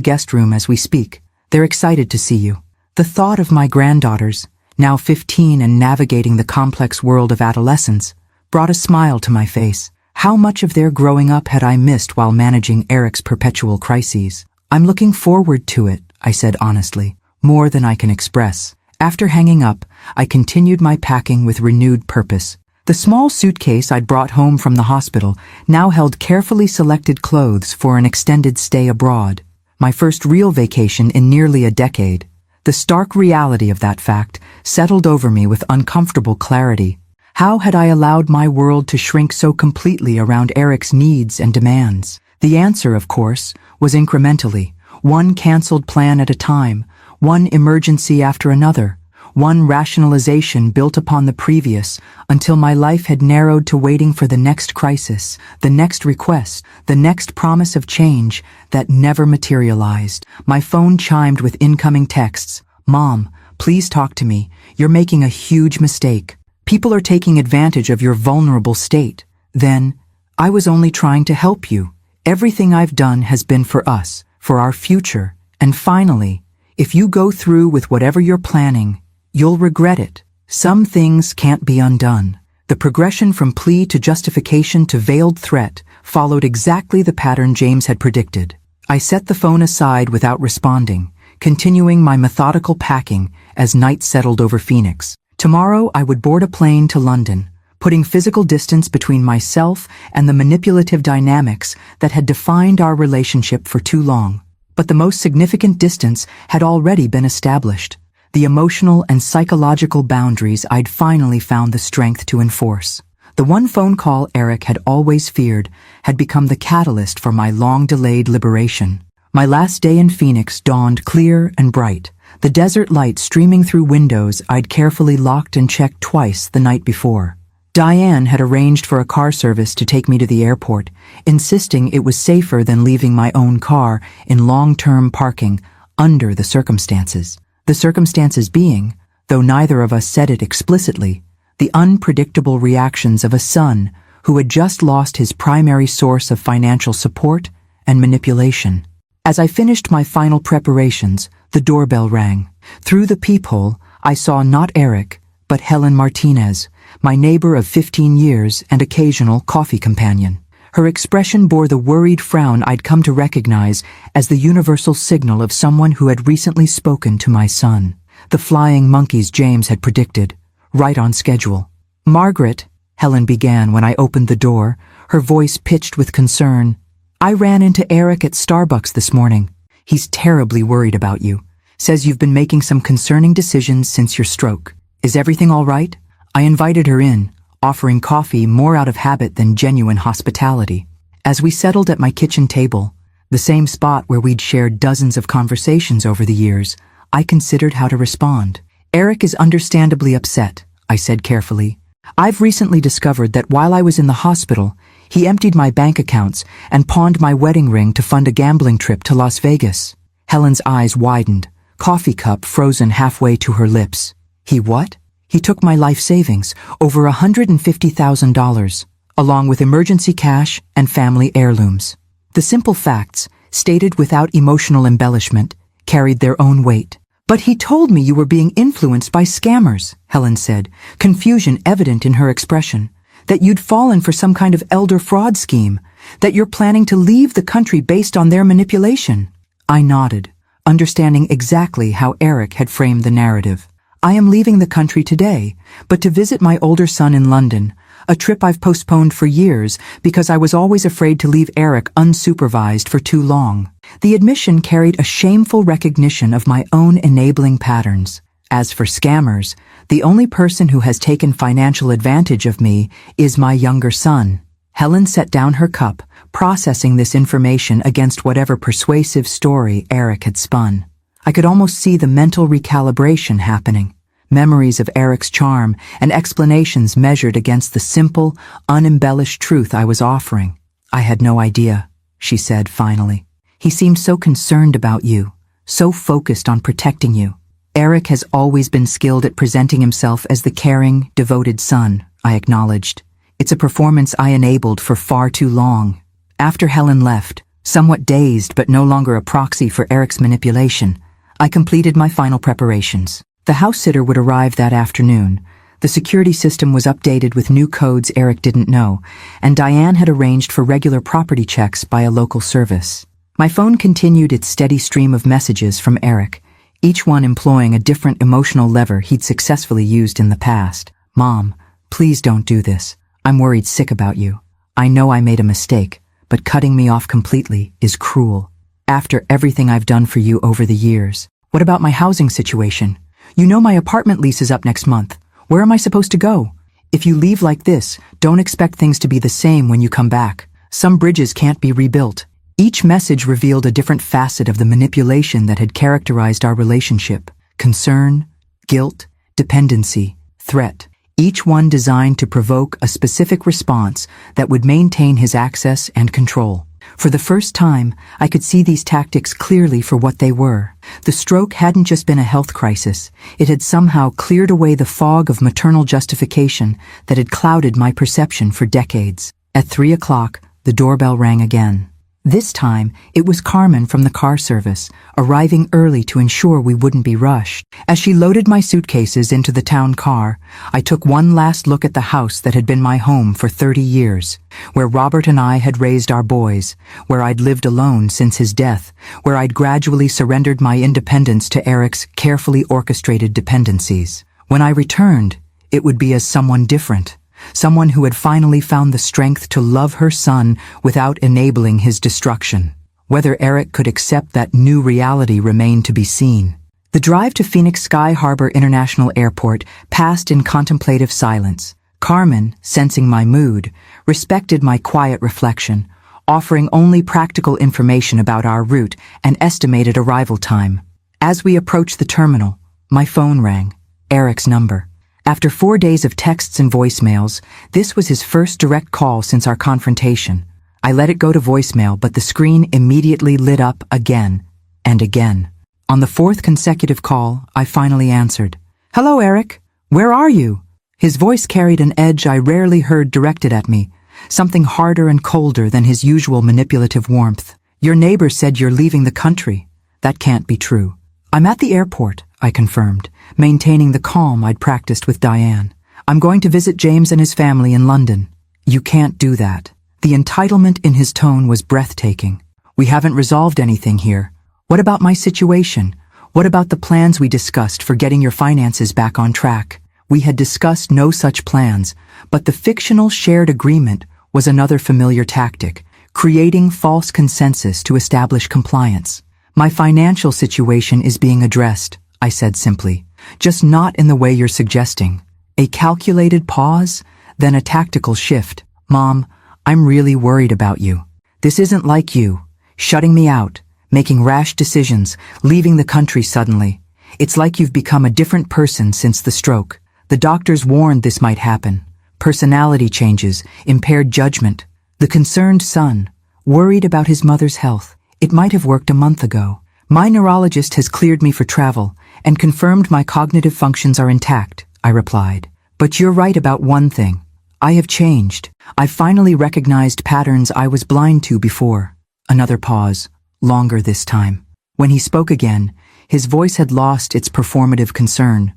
guest room as we speak. They're excited to see you. The thought of my granddaughters, now 15 and navigating the complex world of adolescence, brought a smile to my face. How much of their growing up had I missed while managing Eric's perpetual crises? I'm looking forward to it, I said honestly, more than I can express. After hanging up, I continued my packing with renewed purpose. The small suitcase I'd brought home from the hospital now held carefully selected clothes for an extended stay abroad, my first real vacation in nearly a decade. The stark reality of that fact settled over me with uncomfortable clarity. How had I allowed my world to shrink so completely around Eric's needs and demands? The answer, of course, was incrementally, one canceled plan at a time, one emergency after another, one rationalization built upon the previous, until my life had narrowed to waiting for the next crisis, the next request, the next promise of change that never materialized. My phone chimed with incoming texts. Mom, please talk to me. You're making a huge mistake. People are taking advantage of your vulnerable state. Then, I was only trying to help you. Everything I've done has been for us, for our future. And finally, if you go through with whatever you're planning, you'll regret it. Some things can't be undone. The progression from plea to justification to veiled threat followed exactly the pattern James had predicted. I set the phone aside without responding, continuing my methodical packing as night settled over Phoenix. Tomorrow I would board a plane to London, putting physical distance between myself and the manipulative dynamics that had defined our relationship for too long. But the most significant distance had already been established. The emotional and psychological boundaries I'd finally found the strength to enforce. The one phone call Eric had always feared had become the catalyst for my long-delayed liberation. My last day in Phoenix dawned clear and bright, the desert light streaming through windows I'd carefully locked and checked twice the night before. Diane had arranged for a car service to take me to the airport, insisting it was safer than leaving my own car in long-term parking under the circumstances. The circumstances being, though neither of us said it explicitly, the unpredictable reactions of a son who had just lost his primary source of financial support and manipulation. As I finished my final preparations, the doorbell rang. Through the peephole, I saw not Eric, but Helen Martinez, my neighbor of 15 years and occasional coffee companion. Her expression bore the worried frown I'd come to recognize as the universal signal of someone who had recently spoken to my son. The flying monkeys James had predicted, right on schedule. "Margaret," Helen began when I opened the door, her voice pitched with concern. "I ran into Eric at Starbucks this morning. He's terribly worried about you. Says you've been making some concerning decisions since your stroke. Is everything all right?" I invited her in, offering coffee more out of habit than genuine hospitality. As we settled at my kitchen table, the same spot where we'd shared dozens of conversations over the years, I considered how to respond. "Eric is understandably upset," I said carefully. "I've recently discovered that while I was in the hospital, he emptied my bank accounts and pawned my wedding ring to fund a gambling trip to Las Vegas." Helen's eyes widened, coffee cup frozen halfway to her lips. "He what?" "He took my life savings, over $150,000, along with emergency cash and family heirlooms." The simple facts, stated without emotional embellishment, carried their own weight. "But he told me you were being influenced by scammers," Helen said, confusion evident in her expression. "That you'd fallen for some kind of elder fraud scheme, that you're planning to leave the country based on their manipulation." I nodded, understanding exactly how Eric had framed the narrative. "I am leaving the country today, but to visit my older son in London, a trip I've postponed for years because I was always afraid to leave Eric unsupervised for too long." The admission carried a shameful recognition of my own enabling patterns. As for scammers, the only person who has taken financial advantage of me is my younger son. Helen set down her cup, processing this information against whatever persuasive story Eric had spun. I could almost see the mental recalibration happening. Memories of Eric's charm and explanations measured against the simple, unembellished truth I was offering. "I had no idea," she said finally. "He seemed so concerned about you, so focused on protecting you." "Eric has always been skilled at presenting himself as the caring, devoted son," I acknowledged. "It's a performance I enabled for far too long." After Helen left, somewhat dazed but no longer a proxy for Eric's manipulation, I completed my final preparations. The house sitter would arrive that afternoon. The security system was updated with new codes Eric didn't know, and Diane had arranged for regular property checks by a local service. My phone continued its steady stream of messages from Eric, each one employing a different emotional lever he'd successfully used in the past. "Mom, please don't do this. I'm worried sick about you. I know I made a mistake, but cutting me off completely is cruel. After everything I've done for you over the years. What about my housing situation? You know my apartment lease is up next month. Where am I supposed to go? If you leave like this, don't expect things to be the same when you come back. Some bridges can't be rebuilt." Each message revealed a different facet of the manipulation that had characterized our relationship. Concern, guilt, dependency, threat. Each one designed to provoke a specific response that would maintain his access and control. For the first time, I could see these tactics clearly for what they were. The stroke hadn't just been a health crisis. It had somehow cleared away the fog of maternal justification that had clouded my perception for decades. At 3 o'clock, the doorbell rang again. This time, it was Carmen from the car service, arriving early to ensure we wouldn't be rushed. As she loaded my suitcases into the town car, I took one last look at the house that had been my home for 30 years, where Robert and I had raised our boys, where I'd lived alone since his death, where I'd gradually surrendered my independence to Eric's carefully orchestrated dependencies. When I returned, it would be as someone different. Someone who had finally found the strength to love her son without enabling his destruction. Whether Eric could accept that new reality remained to be seen. The drive to Phoenix Sky Harbor International Airport passed in contemplative silence. Carmen, sensing my mood, respected my quiet reflection, offering only practical information about our route and estimated arrival time. As we approached the terminal, my phone rang, Eric's number. After 4 days of texts and voicemails, this was his first direct call since our confrontation. I let it go to voicemail, but the screen immediately lit up again and again. On the 4th consecutive call, I finally answered. "Hello, Eric. Where are you?" His voice carried an edge I rarely heard directed at me, something harder and colder than his usual manipulative warmth. "Your neighbor said you're leaving the country. That can't be true." "I'm at the airport," I confirmed, maintaining the calm I'd practiced with Diane. "I'm going to visit James and his family in London." "You can't do that." The entitlement in his tone was breathtaking. "We haven't resolved anything here. What about my situation? What about the plans we discussed for getting your finances back on track?" We had discussed no such plans, but the fictional shared agreement was another familiar tactic, creating false consensus to establish compliance. "My financial situation is being addressed," I said simply, "just not in the way you're suggesting." A calculated pause, then a tactical shift. "Mom, I'm really worried about you. This isn't like you, shutting me out, making rash decisions, leaving the country suddenly. It's like you've become a different person since the stroke. The doctors warned this might happen. Personality changes, impaired judgment. The concerned son, worried about his mother's health. It might have worked a month ago. My neurologist has cleared me for travel and confirmed my cognitive functions are intact," I replied. "But you're right about one thing. I have changed. I finally recognized patterns I was blind to before." Another pause, longer this time. When he spoke again, his voice had lost its performative concern,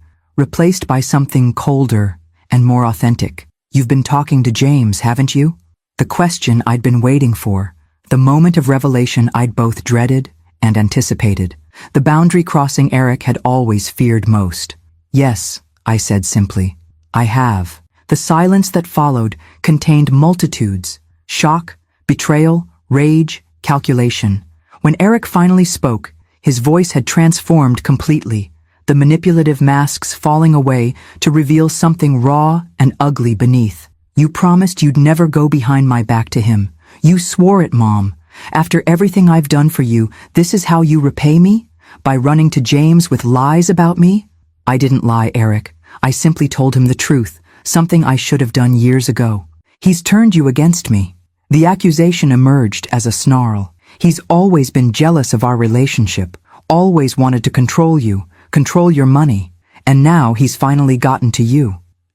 replaced by something colder and more authentic. "You've been talking to James, haven't you?" The question I'd been waiting for, the moment of revelation I'd both dreaded and anticipated, the boundary crossing Eric had always feared most. "Yes," I said simply. "I have." The silence that followed contained multitudes: shock, betrayal, rage, calculation. When Eric finally spoke, his voice had transformed completely, the manipulative masks falling away to reveal something raw and ugly beneath. "You promised you'd never go behind my back to him. You swore it, Mom. After everything I've done for you, this is how you repay me? By running to James with lies about me?" "I didn't lie, Eric. I simply told him the truth, something I should have done years ago." "He's turned you against me." The accusation emerged as a snarl. "He's always been jealous of our relationship, always wanted to control you, control your money, and now he's finally gotten to you."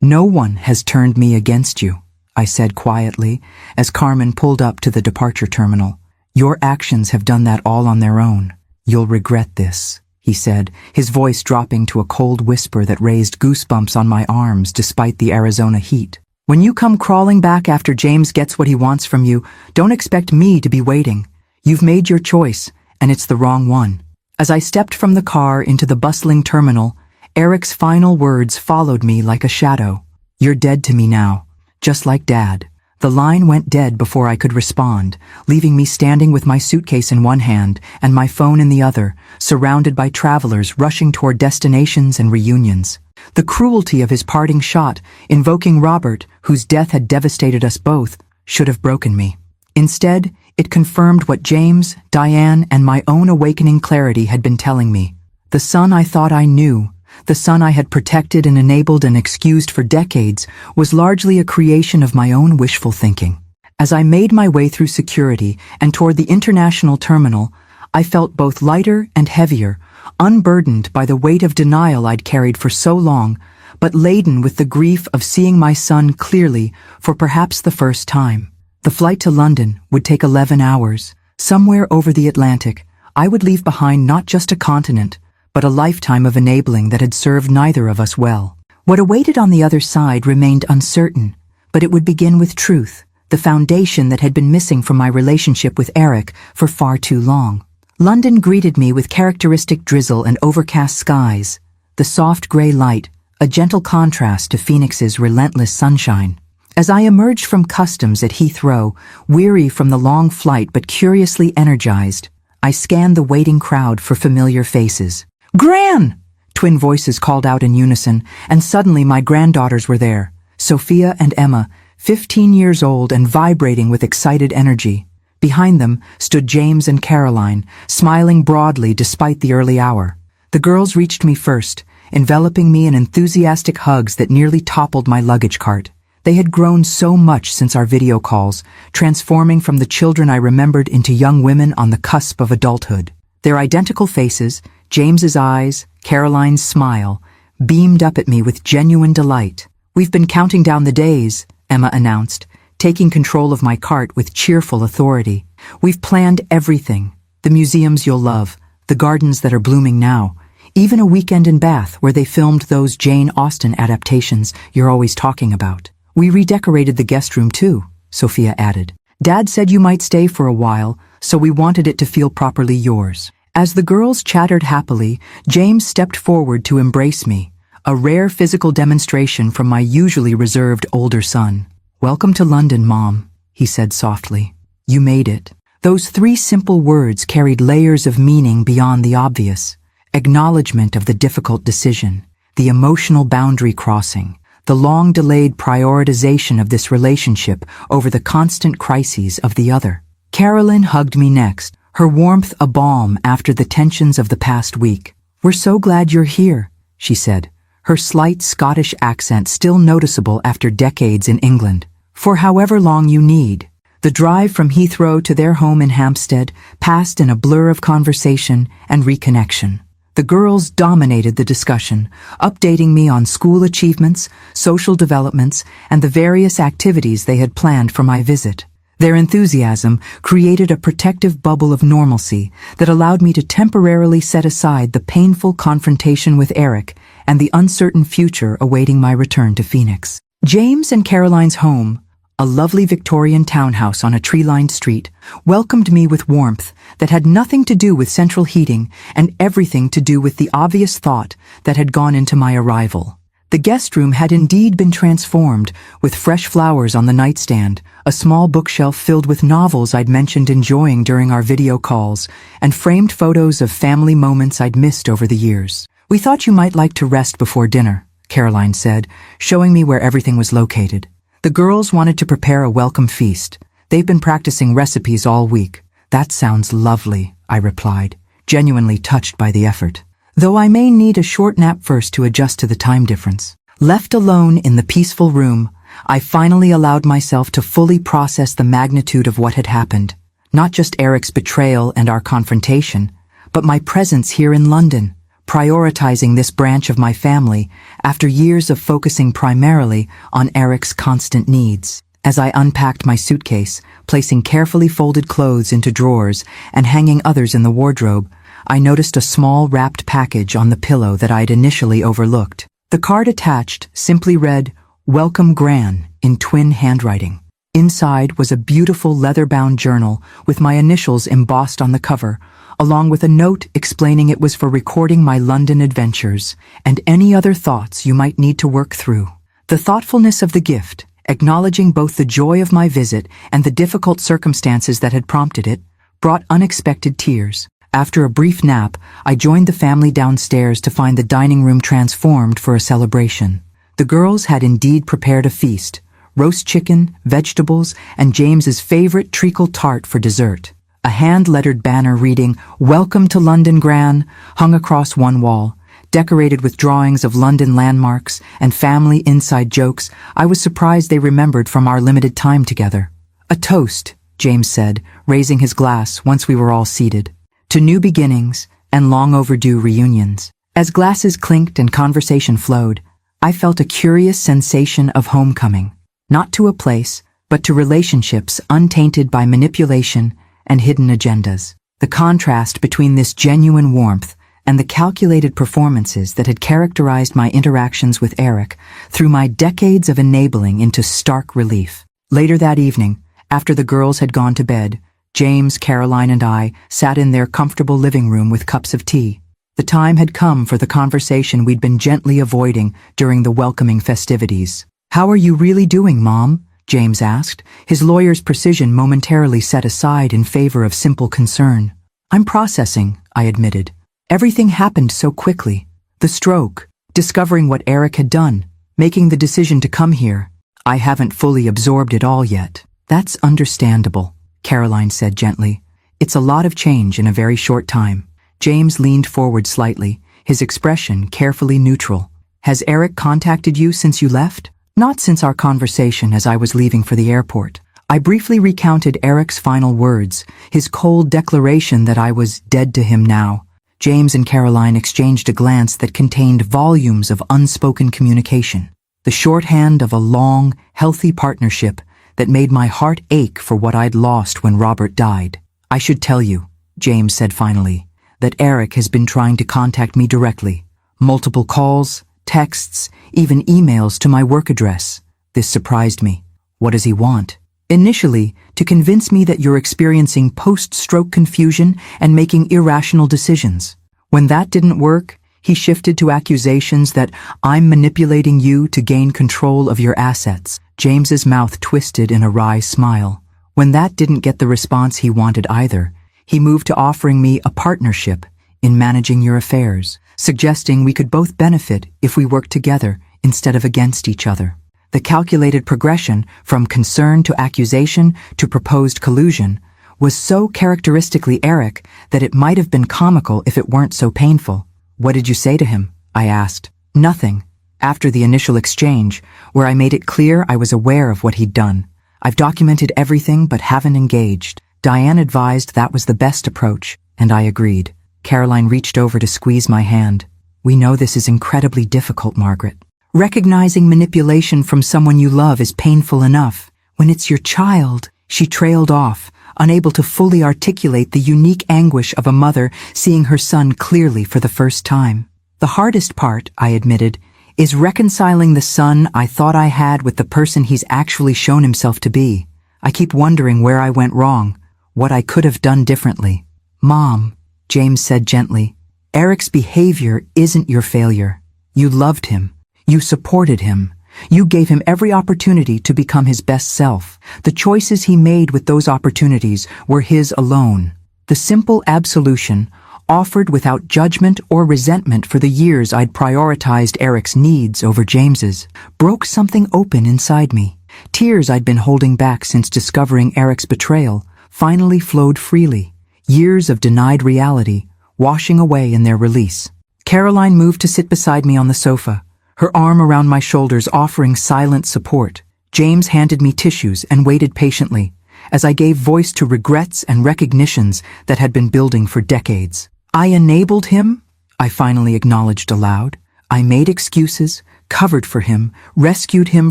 "No one has turned me against you," I said quietly, as Carmen pulled up to the departure terminal. "Your actions have done that all on their own. You'll regret this," he said, his voice dropping to a cold whisper that raised goosebumps on my arms despite the Arizona heat. "When you come crawling back after James gets what he wants from you, don't expect me to be waiting. You've made your choice, and it's the wrong one." As I stepped from the car into the bustling terminal, Eric's final words followed me like a shadow. "You're dead to me now, just like Dad." The line went dead before I could respond, leaving me standing with my suitcase in one hand and my phone in the other, surrounded by travelers rushing toward destinations and reunions. The cruelty of his parting shot, invoking Robert, whose death had devastated us both, should have broken me. Instead, it confirmed what James, Diane, and my own awakening clarity had been telling me. The son I thought I knew, the son I had protected and enabled and excused for decades, was largely a creation of my own wishful thinking. As I made my way through security and toward the international terminal, I felt both lighter and heavier, unburdened by the weight of denial I'd carried for so long, but laden with the grief of seeing my son clearly for perhaps the first time. The flight to London would take 11 hours. Somewhere over the Atlantic, I would leave behind not just a continent, but a lifetime of enabling that had served neither of us well. What awaited on the other side remained uncertain, but it would begin with truth, the foundation that had been missing from my relationship with Eric for far too long. London greeted me with characteristic drizzle and overcast skies, the soft gray light, a gentle contrast to Phoenix's relentless sunshine. As I emerged from customs at Heathrow, weary from the long flight but curiously energized, I scanned the waiting crowd for familiar faces. "Gran!" Twin voices called out in unison, and suddenly my granddaughters were there, Sophia and Emma, 15 years old and vibrating with excited energy. Behind them stood James and Caroline, smiling broadly despite the early hour. The girls reached me first, enveloping me in enthusiastic hugs that nearly toppled my luggage cart. They had grown so much since our video calls, transforming from the children I remembered into young women on the cusp of adulthood. Their identical faces, James's eyes, Caroline's smile, beamed up at me with genuine delight. "We've been counting down the days," Emma announced, taking control of my cart with cheerful authority. "We've planned everything. The museums you'll love, the gardens that are blooming now, even a weekend in Bath where they filmed those Jane Austen adaptations you're always talking about. We redecorated the guest room too," Sophia added. "Dad said you might stay for a while, so we wanted it to feel properly yours." As the girls chattered happily, James stepped forward to embrace me, a rare physical demonstration from my usually reserved older son. "Welcome to London, Mom," he said softly. "You made it." Those 3 simple words carried layers of meaning beyond the obvious. Acknowledgement of the difficult decision, the emotional boundary crossing, the long-delayed prioritization of this relationship over the constant crises of the other. Carolyn hugged me next, her warmth a balm after the tensions of the past week. "We're so glad you're here," she said, her slight Scottish accent still noticeable after decades in England. "For however long you need." The drive from Heathrow to their home in Hampstead passed in a blur of conversation and reconnection. The girls dominated the discussion, updating me on school achievements, social developments, and the various activities they had planned for my visit. Their enthusiasm created a protective bubble of normalcy that allowed me to temporarily set aside the painful confrontation with Eric and the uncertain future awaiting my return to Phoenix. James and Caroline's home, a lovely Victorian townhouse on a tree-lined street, welcomed me with warmth that had nothing to do with central heating and everything to do with the obvious thought that had gone into my arrival. The guest room had indeed been transformed, with fresh flowers on the nightstand, a small bookshelf filled with novels I'd mentioned enjoying during our video calls, and framed photos of family moments I'd missed over the years. "We thought you might like to rest before dinner," Caroline said, showing me where everything was located. The girls wanted to prepare a welcome feast. "They've been practicing recipes all week." "That sounds lovely," I replied, genuinely touched by the effort. "Though I may need a short nap first to adjust to the time difference." Left alone in the peaceful room, I finally allowed myself to fully process the magnitude of what had happened. Not just Eric's betrayal and our confrontation, but my presence here in London, prioritizing this branch of my family after years of focusing primarily on Eric's constant needs. As I unpacked my suitcase, placing carefully folded clothes into drawers and hanging others in the wardrobe, I noticed a small wrapped package on the pillow that I'd initially overlooked. The card attached simply read, "Welcome Gran," in twin handwriting. Inside was a beautiful leather-bound journal with my initials embossed on the cover, along with a note explaining it was for recording my London adventures and any other thoughts you might need to work through. The thoughtfulness of the gift, acknowledging both the joy of my visit and the difficult circumstances that had prompted it, brought unexpected tears. After a brief nap, I joined the family downstairs to find the dining room transformed for a celebration. The girls had indeed prepared a feast: roast chicken, vegetables, and James's favorite treacle tart for dessert. A hand-lettered banner reading, "Welcome to London, Gran," hung across one wall. Decorated with drawings of London landmarks and family inside jokes I was surprised they remembered from our limited time together. "A toast," James said, raising his glass once we were all seated, "to new beginnings and long overdue reunions." As glasses clinked and conversation flowed, I felt a curious sensation of homecoming, not to a place, but to relationships untainted by manipulation and hidden agendas. The contrast between this genuine warmth and the calculated performances that had characterized my interactions with Eric threw my decades of enabling into stark relief. Later that evening, after the girls had gone to bed, James, Caroline, and I sat in their comfortable living room with cups of tea. The time had come for the conversation we'd been gently avoiding during the welcoming festivities. "How are you really doing, Mom?" James asked, his lawyer's precision momentarily set aside in favor of simple concern. "I'm processing," I admitted. Everything happened so quickly. The stroke, discovering what Eric had done, making the decision to come here, I haven't fully absorbed it all yet. That's understandable, Caroline said gently. It's a lot of change in a very short time. James leaned forward slightly, his expression carefully neutral. Has Eric contacted you since you left? Not since our conversation as I was leaving for the airport. I briefly recounted Eric's final words, his cold declaration that I was dead to him now. James and Caroline exchanged a glance that contained volumes of unspoken communication, the shorthand of a long, healthy partnership that made my heart ache for what I'd lost when Robert died. I should tell you, James said finally, that Eric has been trying to contact me directly. Multiple calls, texts, even emails to my work address. This surprised me. What does he want? Initially, to convince me that you're experiencing post-stroke confusion and making irrational decisions. When that didn't work, he shifted to accusations that I'm manipulating you to gain control of your assets. James's mouth twisted in a wry smile. When that didn't get the response he wanted either, he moved to offering me a partnership in managing your affairs, suggesting we could both benefit if we worked together instead of against each other. The calculated progression from concern to accusation to proposed collusion was so characteristically Eric that it might have been comical if it weren't so painful. What did you say to him? I asked. Nothing. After the initial exchange, where I made it clear I was aware of what he'd done. I've documented everything but haven't engaged. Diane advised that was the best approach, and I agreed. Caroline reached over to squeeze my hand. We know this is incredibly difficult, Margaret. Recognizing manipulation from someone you love is painful enough. When it's your child, she trailed off, unable to fully articulate the unique anguish of a mother seeing her son clearly for the first time. The hardest part, I admitted, is reconciling the son I thought I had with the person he's actually shown himself to be. I keep wondering where I went wrong, what I could have done differently. Mom, James said gently, Eric's behavior isn't your failure. You loved him. You supported him. You gave him every opportunity to become his best self. The choices he made with those opportunities were his alone. The simple absolution, offered without judgment or resentment for the years I'd prioritized Eric's needs over James's, broke something open inside me. Tears I'd been holding back since discovering Eric's betrayal finally flowed freely, years of denied reality washing away in their release. Caroline moved to sit beside me on the sofa, her arm around my shoulders offering silent support. James handed me tissues and waited patiently, as I gave voice to regrets and recognitions that had been building for decades. I enabled him, I finally acknowledged aloud. I made excuses, covered for him, rescued him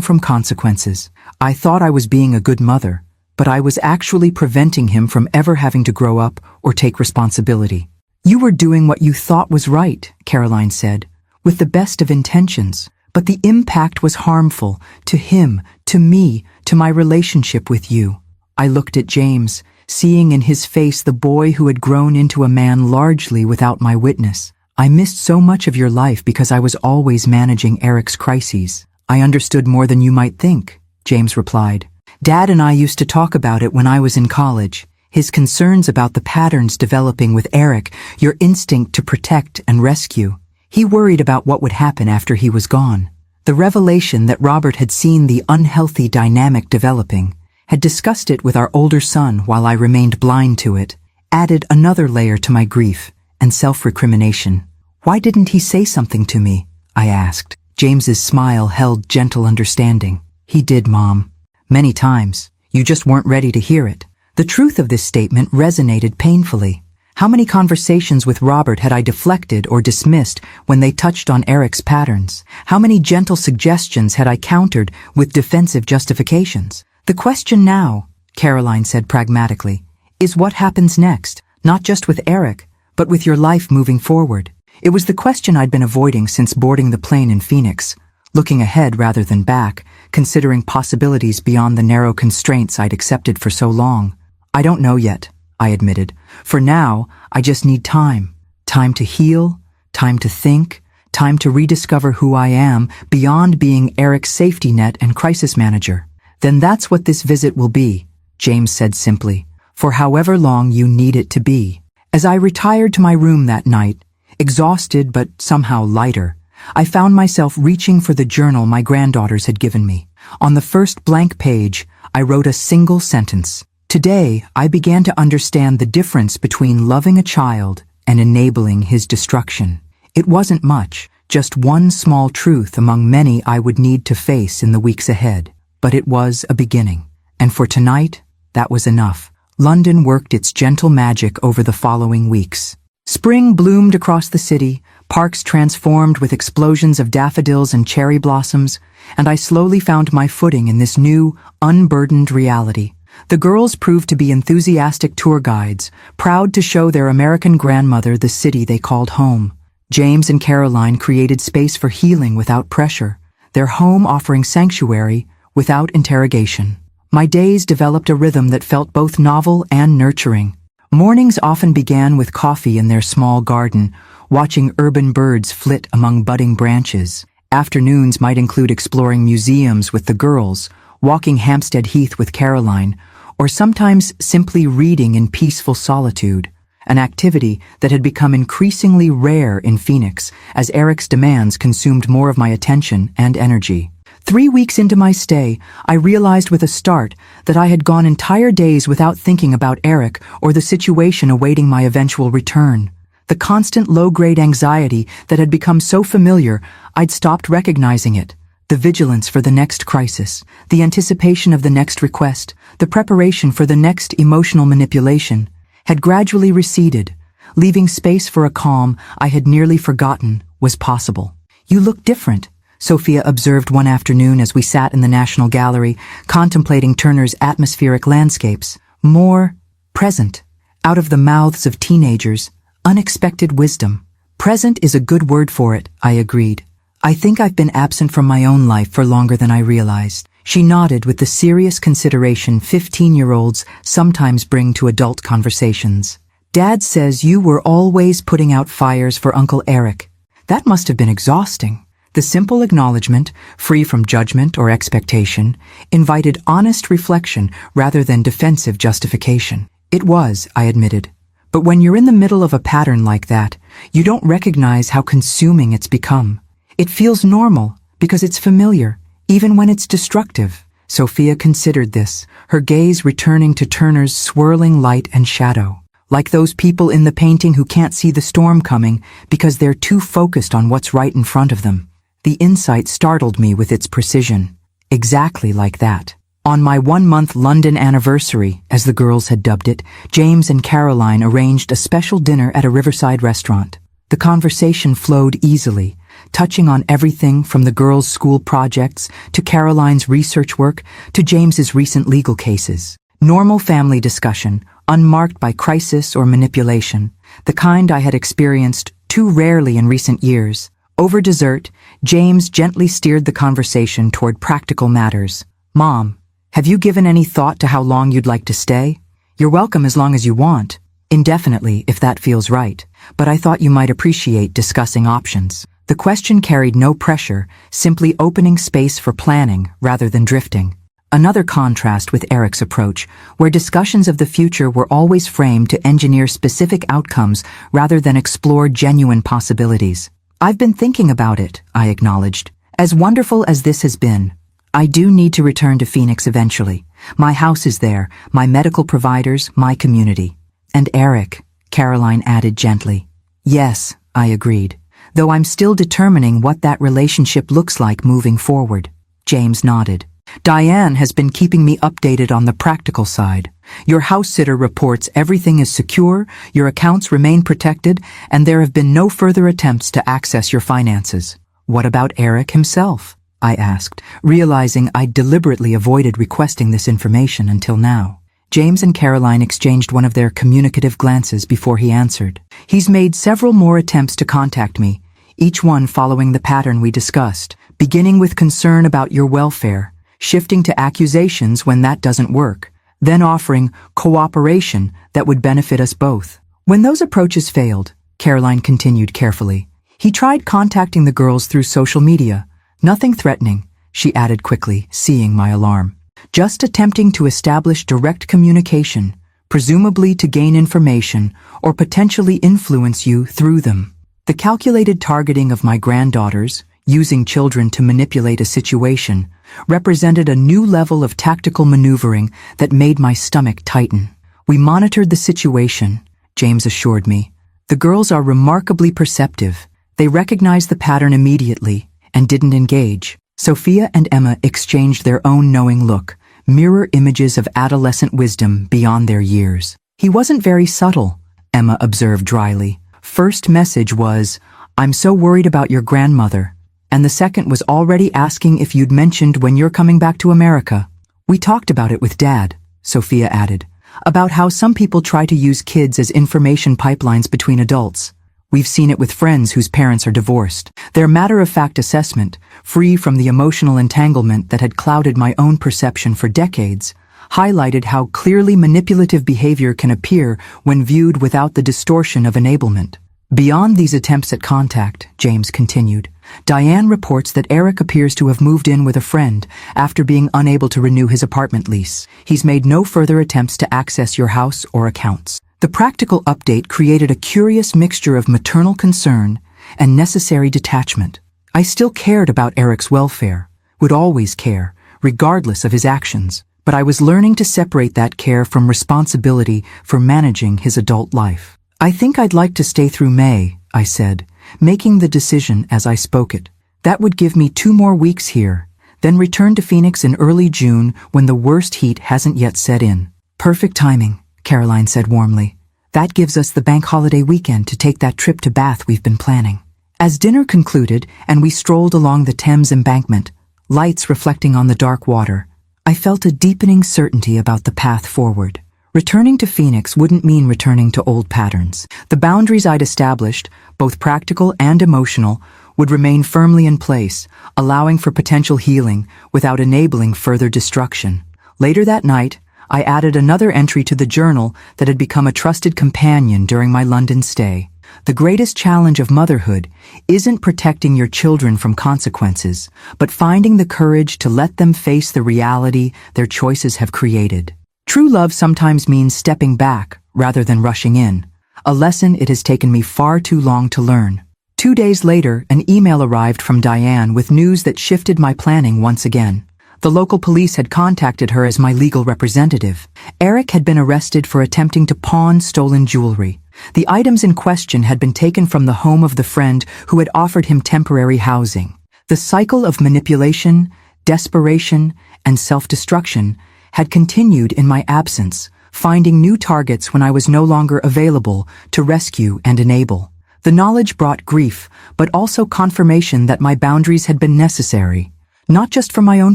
from consequences. I thought I was being a good mother, but I was actually preventing him from ever having to grow up or take responsibility. You were doing what you thought was right, Caroline said, with the best of intentions, but the impact was harmful to him, to me, to my relationship with you. I looked at James, seeing in his face the boy who had grown into a man largely without my witness. I missed so much of your life because I was always managing Eric's crises. I understood more than you might think, James replied. Dad and I used to talk about it when I was in college. His concerns about the patterns developing with Eric, your instinct to protect and rescue. He worried about what would happen after he was gone. The revelation that Robert had seen the unhealthy dynamic developing, had discussed it with our older son while I remained blind to it, added another layer to my grief and self-recrimination. Why didn't he say something to me? I asked. James's smile held gentle understanding. He did, Mom. Many times. You just weren't ready to hear it. The truth of this statement resonated painfully. How many conversations with Robert had I deflected or dismissed when they touched on Eric's patterns? How many gentle suggestions had I countered with defensive justifications? The question now, Caroline said pragmatically, is what happens next, not just with Eric, but with your life moving forward. It was the question I'd been avoiding since boarding the plane in Phoenix, looking ahead rather than back, considering possibilities beyond the narrow constraints I'd accepted for so long. I don't know yet, I admitted. For now, I just need time. Time to heal, time to think, time to rediscover who I am beyond being Eric's safety net and crisis manager. Then that's what this visit will be, James said simply, for however long you need it to be. As I retired to my room that night, exhausted but somehow lighter, I found myself reaching for the journal my granddaughters had given me. On the first blank page, I wrote a single sentence. Today, I began to understand the difference between loving a child and enabling his destruction. It wasn't much, just one small truth among many I would need to face in the weeks ahead. But it was a beginning. And for tonight, that was enough. London worked its gentle magic over the following weeks. Spring bloomed across the city, parks transformed with explosions of daffodils and cherry blossoms, and I slowly found my footing in this new, unburdened reality. The girls proved to be enthusiastic tour guides, proud to show their American grandmother the city they called home. James and Caroline created space for healing without pressure, their home offering sanctuary without interrogation. My days developed a rhythm that felt both novel and nurturing. Mornings often began with coffee in their small garden, watching urban birds flit among budding branches. Afternoons might include exploring museums with the girls, walking Hampstead Heath with Caroline, or sometimes simply reading in peaceful solitude, an activity that had become increasingly rare in Phoenix as Eric's demands consumed more of my attention and energy. 3 weeks into my stay, I realized with a start that I had gone entire days without thinking about Eric or the situation awaiting my eventual return. The constant low-grade anxiety that had become so familiar, I'd stopped recognizing it. The vigilance for the next crisis, the anticipation of the next request, the preparation for the next emotional manipulation, had gradually receded, leaving space for a calm I had nearly forgotten was possible. "You look different," Sophia observed one afternoon as we sat in the National Gallery, contemplating Turner's atmospheric landscapes. "More present." Out of the mouths of teenagers, unexpected wisdom. "Present is a good word for it," I agreed. "I think I've been absent from my own life for longer than I realized." She nodded with the serious consideration 15-year-olds sometimes bring to adult conversations. "Dad says you were always putting out fires for Uncle Eric. That must have been exhausting." The simple acknowledgement, free from judgment or expectation, invited honest reflection rather than defensive justification. "It was," I admitted. "But when you're in the middle of a pattern like that, you don't recognize how consuming it's become. It feels normal because it's familiar, even when it's destructive." Sophia considered this, her gaze returning to Turner's swirling light and shadow. Like those people in the painting who can't see the storm coming because they're too focused on what's right in front of them. The insight startled me with its precision. Exactly like that. On my 1-month London anniversary, as the girls had dubbed it, James and Caroline arranged a special dinner at a riverside restaurant. The conversation flowed easily, touching on everything from the girls' school projects to Caroline's research work to James's recent legal cases. Normal family discussion, unmarked by crisis or manipulation, the kind I had experienced too rarely in recent years. Over dessert, James gently steered the conversation toward practical matters. "Mom, have you given any thought to how long you'd like to stay? You're welcome as long as you want. Indefinitely, if that feels right. But I thought you might appreciate discussing options." The question carried no pressure, simply opening space for planning rather than drifting. Another contrast with Eric's approach, where discussions of the future were always framed to engineer specific outcomes rather than explore genuine possibilities. "I've been thinking about it," I acknowledged. "As wonderful as this has been, I do need to return to Phoenix eventually. My house is there, my medical providers, my community." "And Eric," Caroline added gently. "Yes," I agreed, "though I'm still determining what that relationship looks like moving forward." James nodded. "Diane has been keeping me updated on the practical side. Your house sitter reports everything is secure, your accounts remain protected, and there have been no further attempts to access your finances." "What about Eric himself?" I asked, realizing I'd deliberately avoided requesting this information until now. James and Caroline exchanged one of their communicative glances before he answered. "He's made several more attempts to contact me, each one following the pattern we discussed, beginning with concern about your welfare, shifting to accusations when that doesn't work, then offering cooperation that would benefit us both. When those approaches failed," Caroline continued carefully, "he tried contacting the girls through social media. Nothing threatening," she added quickly, seeing my alarm. "Just attempting to establish direct communication, presumably to gain information or potentially influence you through them. The calculated targeting of my granddaughters, using children to manipulate a situation, represented a new level of tactical maneuvering that made my stomach tighten. "We monitored the situation," James assured me. "The girls are remarkably perceptive. They recognized the pattern immediately and didn't engage." Sophia and Emma exchanged their own knowing look, mirror images of adolescent wisdom beyond their years. "He wasn't very subtle," Emma observed dryly. "First message was, 'I'm so worried about your grandmother,' and the second was already asking if you'd mentioned when you're coming back to America." "We talked about it with Dad," Sophia added, "about how some people try to use kids as information pipelines between adults. We've seen it with friends whose parents are divorced." Their matter-of-fact assessment, free from the emotional entanglement that had clouded my own perception for decades, highlighted how clearly manipulative behavior can appear when viewed without the distortion of enablement. "Beyond these attempts at contact," James continued, "Diane reports that Eric appears to have moved in with a friend after being unable to renew his apartment lease. He's made no further attempts to access your house or accounts." The practical update created a curious mixture of maternal concern and necessary detachment. I still cared about Eric's welfare, would always care, regardless of his actions, but I was learning to separate that care from responsibility for managing his adult life. "I think I'd like to stay through May," I said, making the decision as I spoke it. "That would give me 2 more weeks here, then return to Phoenix in early June when the worst heat hasn't yet set in." "Perfect timing," Caroline said warmly. "That gives us the bank holiday weekend to take that trip to Bath we've been planning." As dinner concluded and we strolled along the Thames embankment, lights reflecting on the dark water, I felt a deepening certainty about the path forward. Returning to Phoenix wouldn't mean returning to old patterns. The boundaries I'd established, both practical and emotional, would remain firmly in place, allowing for potential healing without enabling further destruction. Later that night, I added another entry to the journal that had become a trusted companion during my London stay. "The greatest challenge of motherhood isn't protecting your children from consequences, but finding the courage to let them face the reality their choices have created. True love sometimes means stepping back rather than rushing in, a lesson it has taken me far too long to learn." 2 days later, an email arrived from Diane with news that shifted my planning once again. The local police had contacted her as my legal representative. Eric had been arrested for attempting to pawn stolen jewelry. The items in question had been taken from the home of the friend who had offered him temporary housing. The cycle of manipulation, desperation, and self-destruction had continued in my absence, finding new targets when I was no longer available to rescue and enable. The knowledge brought grief, but also confirmation that my boundaries had been necessary, not just for my own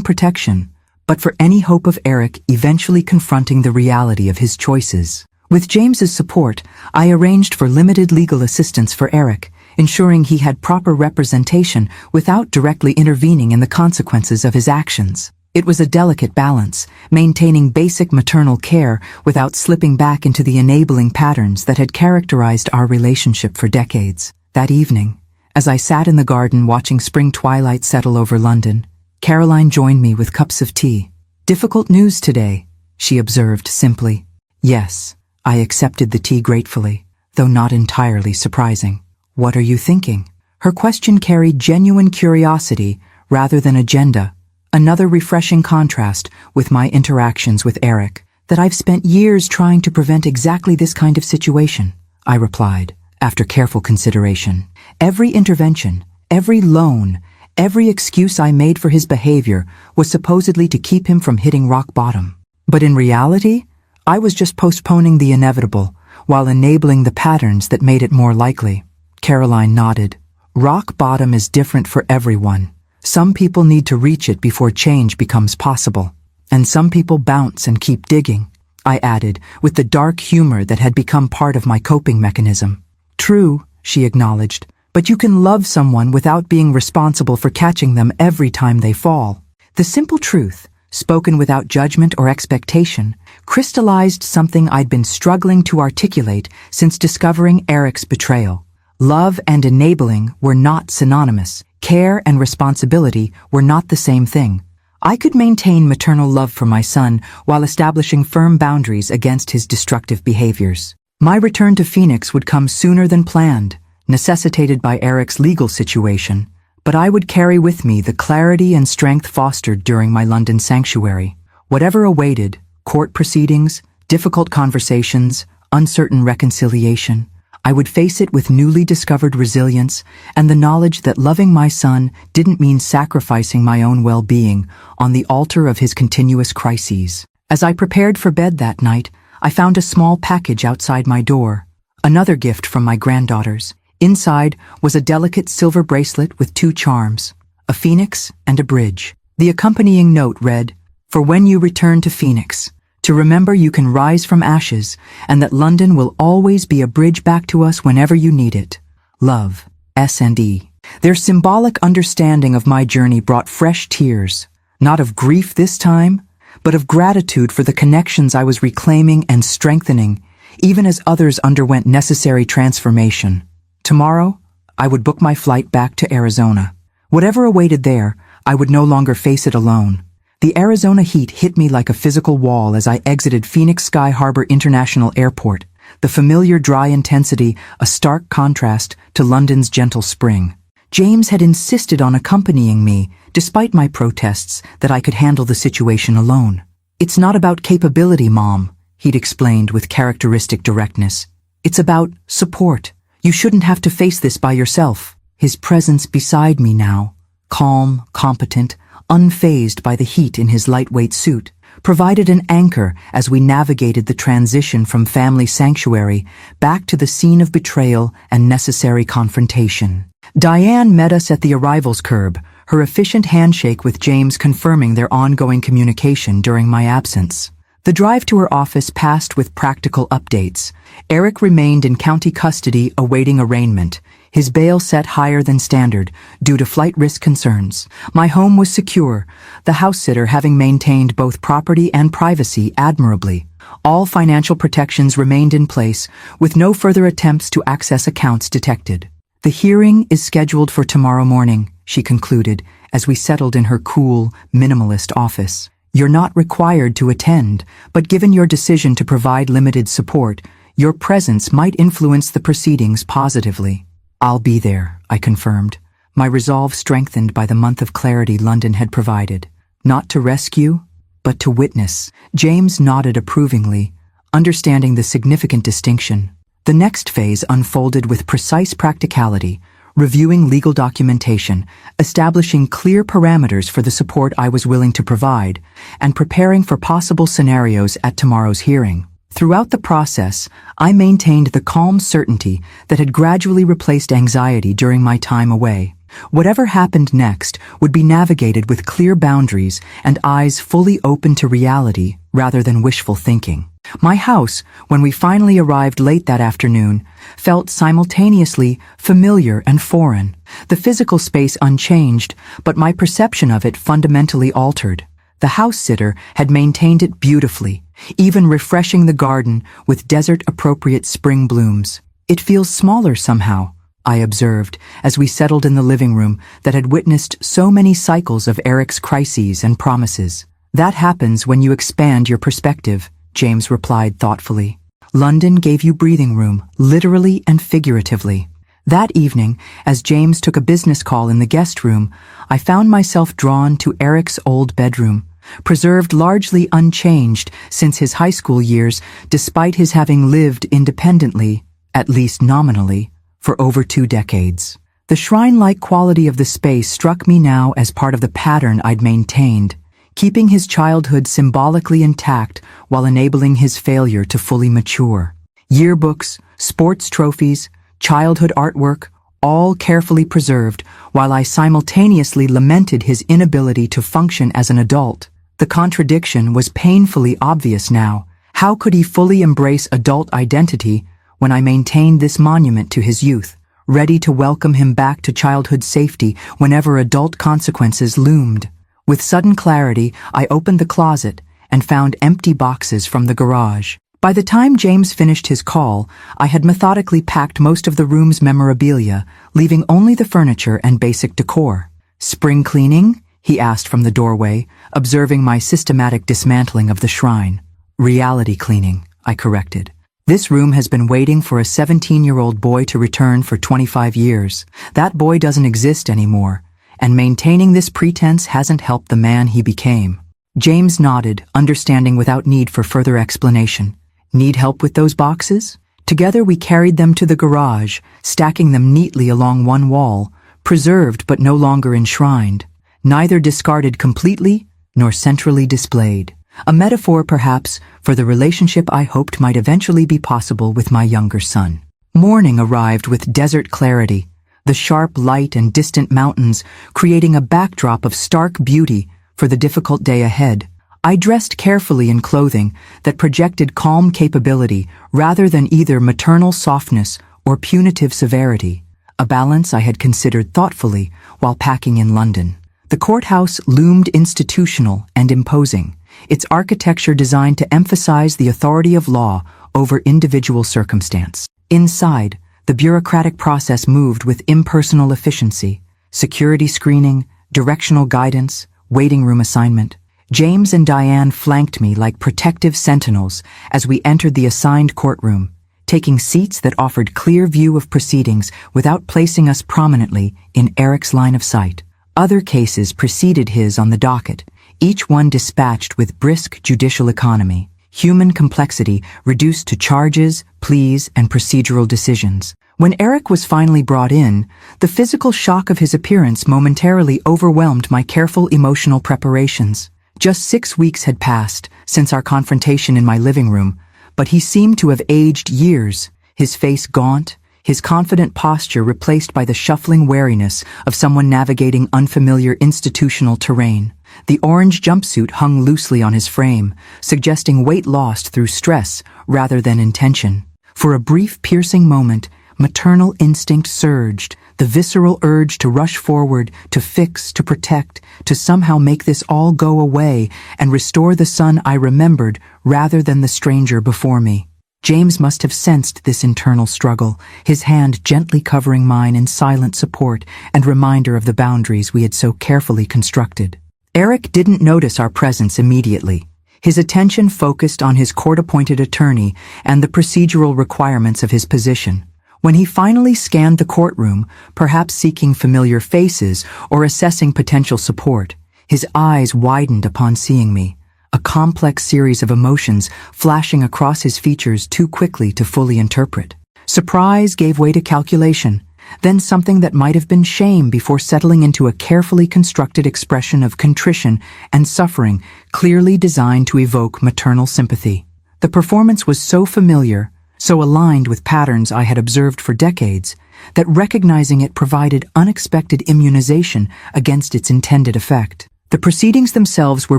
protection, but for any hope of Eric eventually confronting the reality of his choices. With James's support, I arranged for limited legal assistance for Eric, ensuring he had proper representation without directly intervening in the consequences of his actions. It was a delicate balance, maintaining basic maternal care without slipping back into the enabling patterns that had characterized our relationship for decades. That evening, as I sat in the garden watching spring twilight settle over London, Caroline joined me with cups of tea. "Difficult news today," she observed simply. "Yes," I accepted the tea gratefully, though not entirely surprising. "What are you thinking?" Her question carried genuine curiosity rather than agenda, another refreshing contrast with my interactions with Eric. "That I've spent years trying to prevent exactly this kind of situation," I replied, after careful consideration. Every intervention, every loan, every excuse I made for his behavior was supposedly to keep him from hitting rock bottom. But in reality, I was just postponing the inevitable while enabling the patterns that made it more likely. Caroline nodded. "Rock bottom is different for everyone. Some people need to reach it before change becomes possible. And some people bounce and keep digging," I added, with the dark humor that had become part of my coping mechanism. "True," she acknowledged, "but you can love someone without being responsible for catching them every time they fall." The simple truth, spoken without judgment or expectation, crystallized something I'd been struggling to articulate since discovering Eric's betrayal. Love and enabling were not synonymous. Care and responsibility were not the same thing. I could maintain maternal love for my son while establishing firm boundaries against his destructive behaviors. My return to Phoenix would come sooner than planned, necessitated by Eric's legal situation, but I would carry with me the clarity and strength fostered during my London sanctuary. Whatever awaited, court proceedings, difficult conversations, uncertain reconciliation, I would face it with newly discovered resilience and the knowledge that loving my son didn't mean sacrificing my own well-being on the altar of his continuous crises. As I prepared for bed that night, I found a small package outside my door, another gift from my granddaughters. Inside was a delicate silver bracelet with 2 charms, a phoenix and a bridge. The accompanying note read, "For when you return to Phoenix, to remember you can rise from ashes and that London will always be a bridge back to us whenever you need it. Love, S&E." Their symbolic understanding of my journey brought fresh tears, not of grief this time, but of gratitude for the connections I was reclaiming and strengthening, even as others underwent necessary transformation. Tomorrow, I would book my flight back to Arizona. Whatever awaited there, I would no longer face it alone. The Arizona heat hit me like a physical wall as I exited Phoenix Sky Harbor International Airport, the familiar dry intensity a stark contrast to London's gentle spring. James had insisted on accompanying me, despite my protests that I could handle the situation alone. "It's not about capability, Mom," he'd explained with characteristic directness. "It's about support. You shouldn't have to face this by yourself." His presence beside me now, calm, competent, unfazed by the heat in his lightweight suit, provided an anchor as we navigated the transition from family sanctuary back to the scene of betrayal and necessary confrontation. Diane met us at the arrivals curb, her efficient handshake with James confirming their ongoing communication during my absence. The drive to her office passed with practical updates. Eric remained in county custody awaiting arraignment, his bail set higher than standard due to flight risk concerns. My home was secure, the house-sitter having maintained both property and privacy admirably. All financial protections remained in place, with no further attempts to access accounts detected. "The hearing is scheduled for tomorrow morning," she concluded as we settled in her cool, minimalist office. "You're not required to attend, but given your decision to provide limited support, your presence might influence the proceedings positively." "I'll be there," I confirmed, my resolve strengthened by the month of clarity London had provided. "Not to rescue, but to witness." James nodded approvingly, understanding the significant distinction. The next phase unfolded with precise practicality, reviewing legal documentation, establishing clear parameters for the support I was willing to provide, and preparing for possible scenarios at tomorrow's hearing. Throughout the process, I maintained the calm certainty that had gradually replaced anxiety during my time away. Whatever happened next would be navigated with clear boundaries and eyes fully open to reality rather than wishful thinking. My house, when we finally arrived late that afternoon, felt simultaneously familiar and foreign. The physical space unchanged, but my perception of it fundamentally altered. The house-sitter had maintained it beautifully, even refreshing the garden with desert-appropriate spring blooms. "It feels smaller somehow," I observed as we settled in the living room that had witnessed so many cycles of Eric's crises and promises. "That happens when you expand your perspective," James replied thoughtfully. "London gave you breathing room, literally and figuratively." That evening, as James took a business call in the guest room, I found myself drawn to Eric's old bedroom, preserved largely unchanged since his high school years, despite his having lived independently, at least nominally, for over 2 decades. The shrine-like quality of the space struck me now as part of the pattern I'd maintained, keeping his childhood symbolically intact while enabling his failure to fully mature. Yearbooks, sports trophies, childhood artwork, all carefully preserved, while I simultaneously lamented his inability to function as an adult. The contradiction was painfully obvious now. How could he fully embrace adult identity when I maintained this monument to his youth, ready to welcome him back to childhood safety whenever adult consequences loomed? With sudden clarity, I opened the closet and found empty boxes from the garage. By the time James finished his call, I had methodically packed most of the room's memorabilia, leaving only the furniture and basic decor. "Spring cleaning?" he asked from the doorway, observing my systematic dismantling of the shrine. "Reality cleaning," I corrected. "This room has been waiting for a 17-year-old boy to return for 25 years. That boy doesn't exist anymore, and maintaining this pretense hasn't helped the man he became. James nodded, understanding without need for further explanation. Need help with those boxes? Together we carried them to the garage, stacking them neatly along one wall, preserved but no longer enshrined, neither discarded completely nor centrally displayed. A metaphor, perhaps, for the relationship I hoped might eventually be possible with my younger son. Morning arrived with desert clarity, the sharp light and distant mountains creating a backdrop of stark beauty for the difficult day ahead. I dressed carefully in clothing that projected calm capability rather than either maternal softness or punitive severity, a balance I had considered thoughtfully while packing in London. The courthouse loomed institutional and imposing, its architecture designed to emphasize the authority of law over individual circumstance. Inside, the bureaucratic process moved with impersonal efficiency: security screening, directional guidance, waiting room assignment. James and Diane flanked me like protective sentinels as we entered the assigned courtroom, taking seats that offered clear view of proceedings without placing us prominently in Eric's line of sight. Other cases preceded his on the docket, each one dispatched with brisk judicial economy, human complexity reduced to charges, pleas, and procedural decisions. When Eric was finally brought in, the physical shock of his appearance momentarily overwhelmed my careful emotional preparations. Just 6 weeks had passed since our confrontation in my living room, but he seemed to have aged years, his face gaunt, his confident posture replaced by the shuffling wariness of someone navigating unfamiliar institutional terrain. The orange jumpsuit hung loosely on his frame, suggesting weight lost through stress rather than intention. For a brief, piercing moment, maternal instinct surged, the visceral urge to rush forward, to fix, to protect, to somehow make this all go away and restore the son I remembered rather than the stranger before me. James must have sensed this internal struggle, his hand gently covering mine in silent support and reminder of the boundaries we had so carefully constructed. Eric didn't notice our presence immediately. His attention focused on his court-appointed attorney and the procedural requirements of his position. When he finally scanned the courtroom, perhaps seeking familiar faces or assessing potential support, his eyes widened upon seeing me, a complex series of emotions flashing across his features too quickly to fully interpret. Surprise gave way to calculation, then something that might have been shame before settling into a carefully constructed expression of contrition and suffering clearly designed to evoke maternal sympathy. The performance was so familiar, so aligned with patterns I had observed for decades, that recognizing it provided unexpected immunization against its intended effect. The proceedings themselves were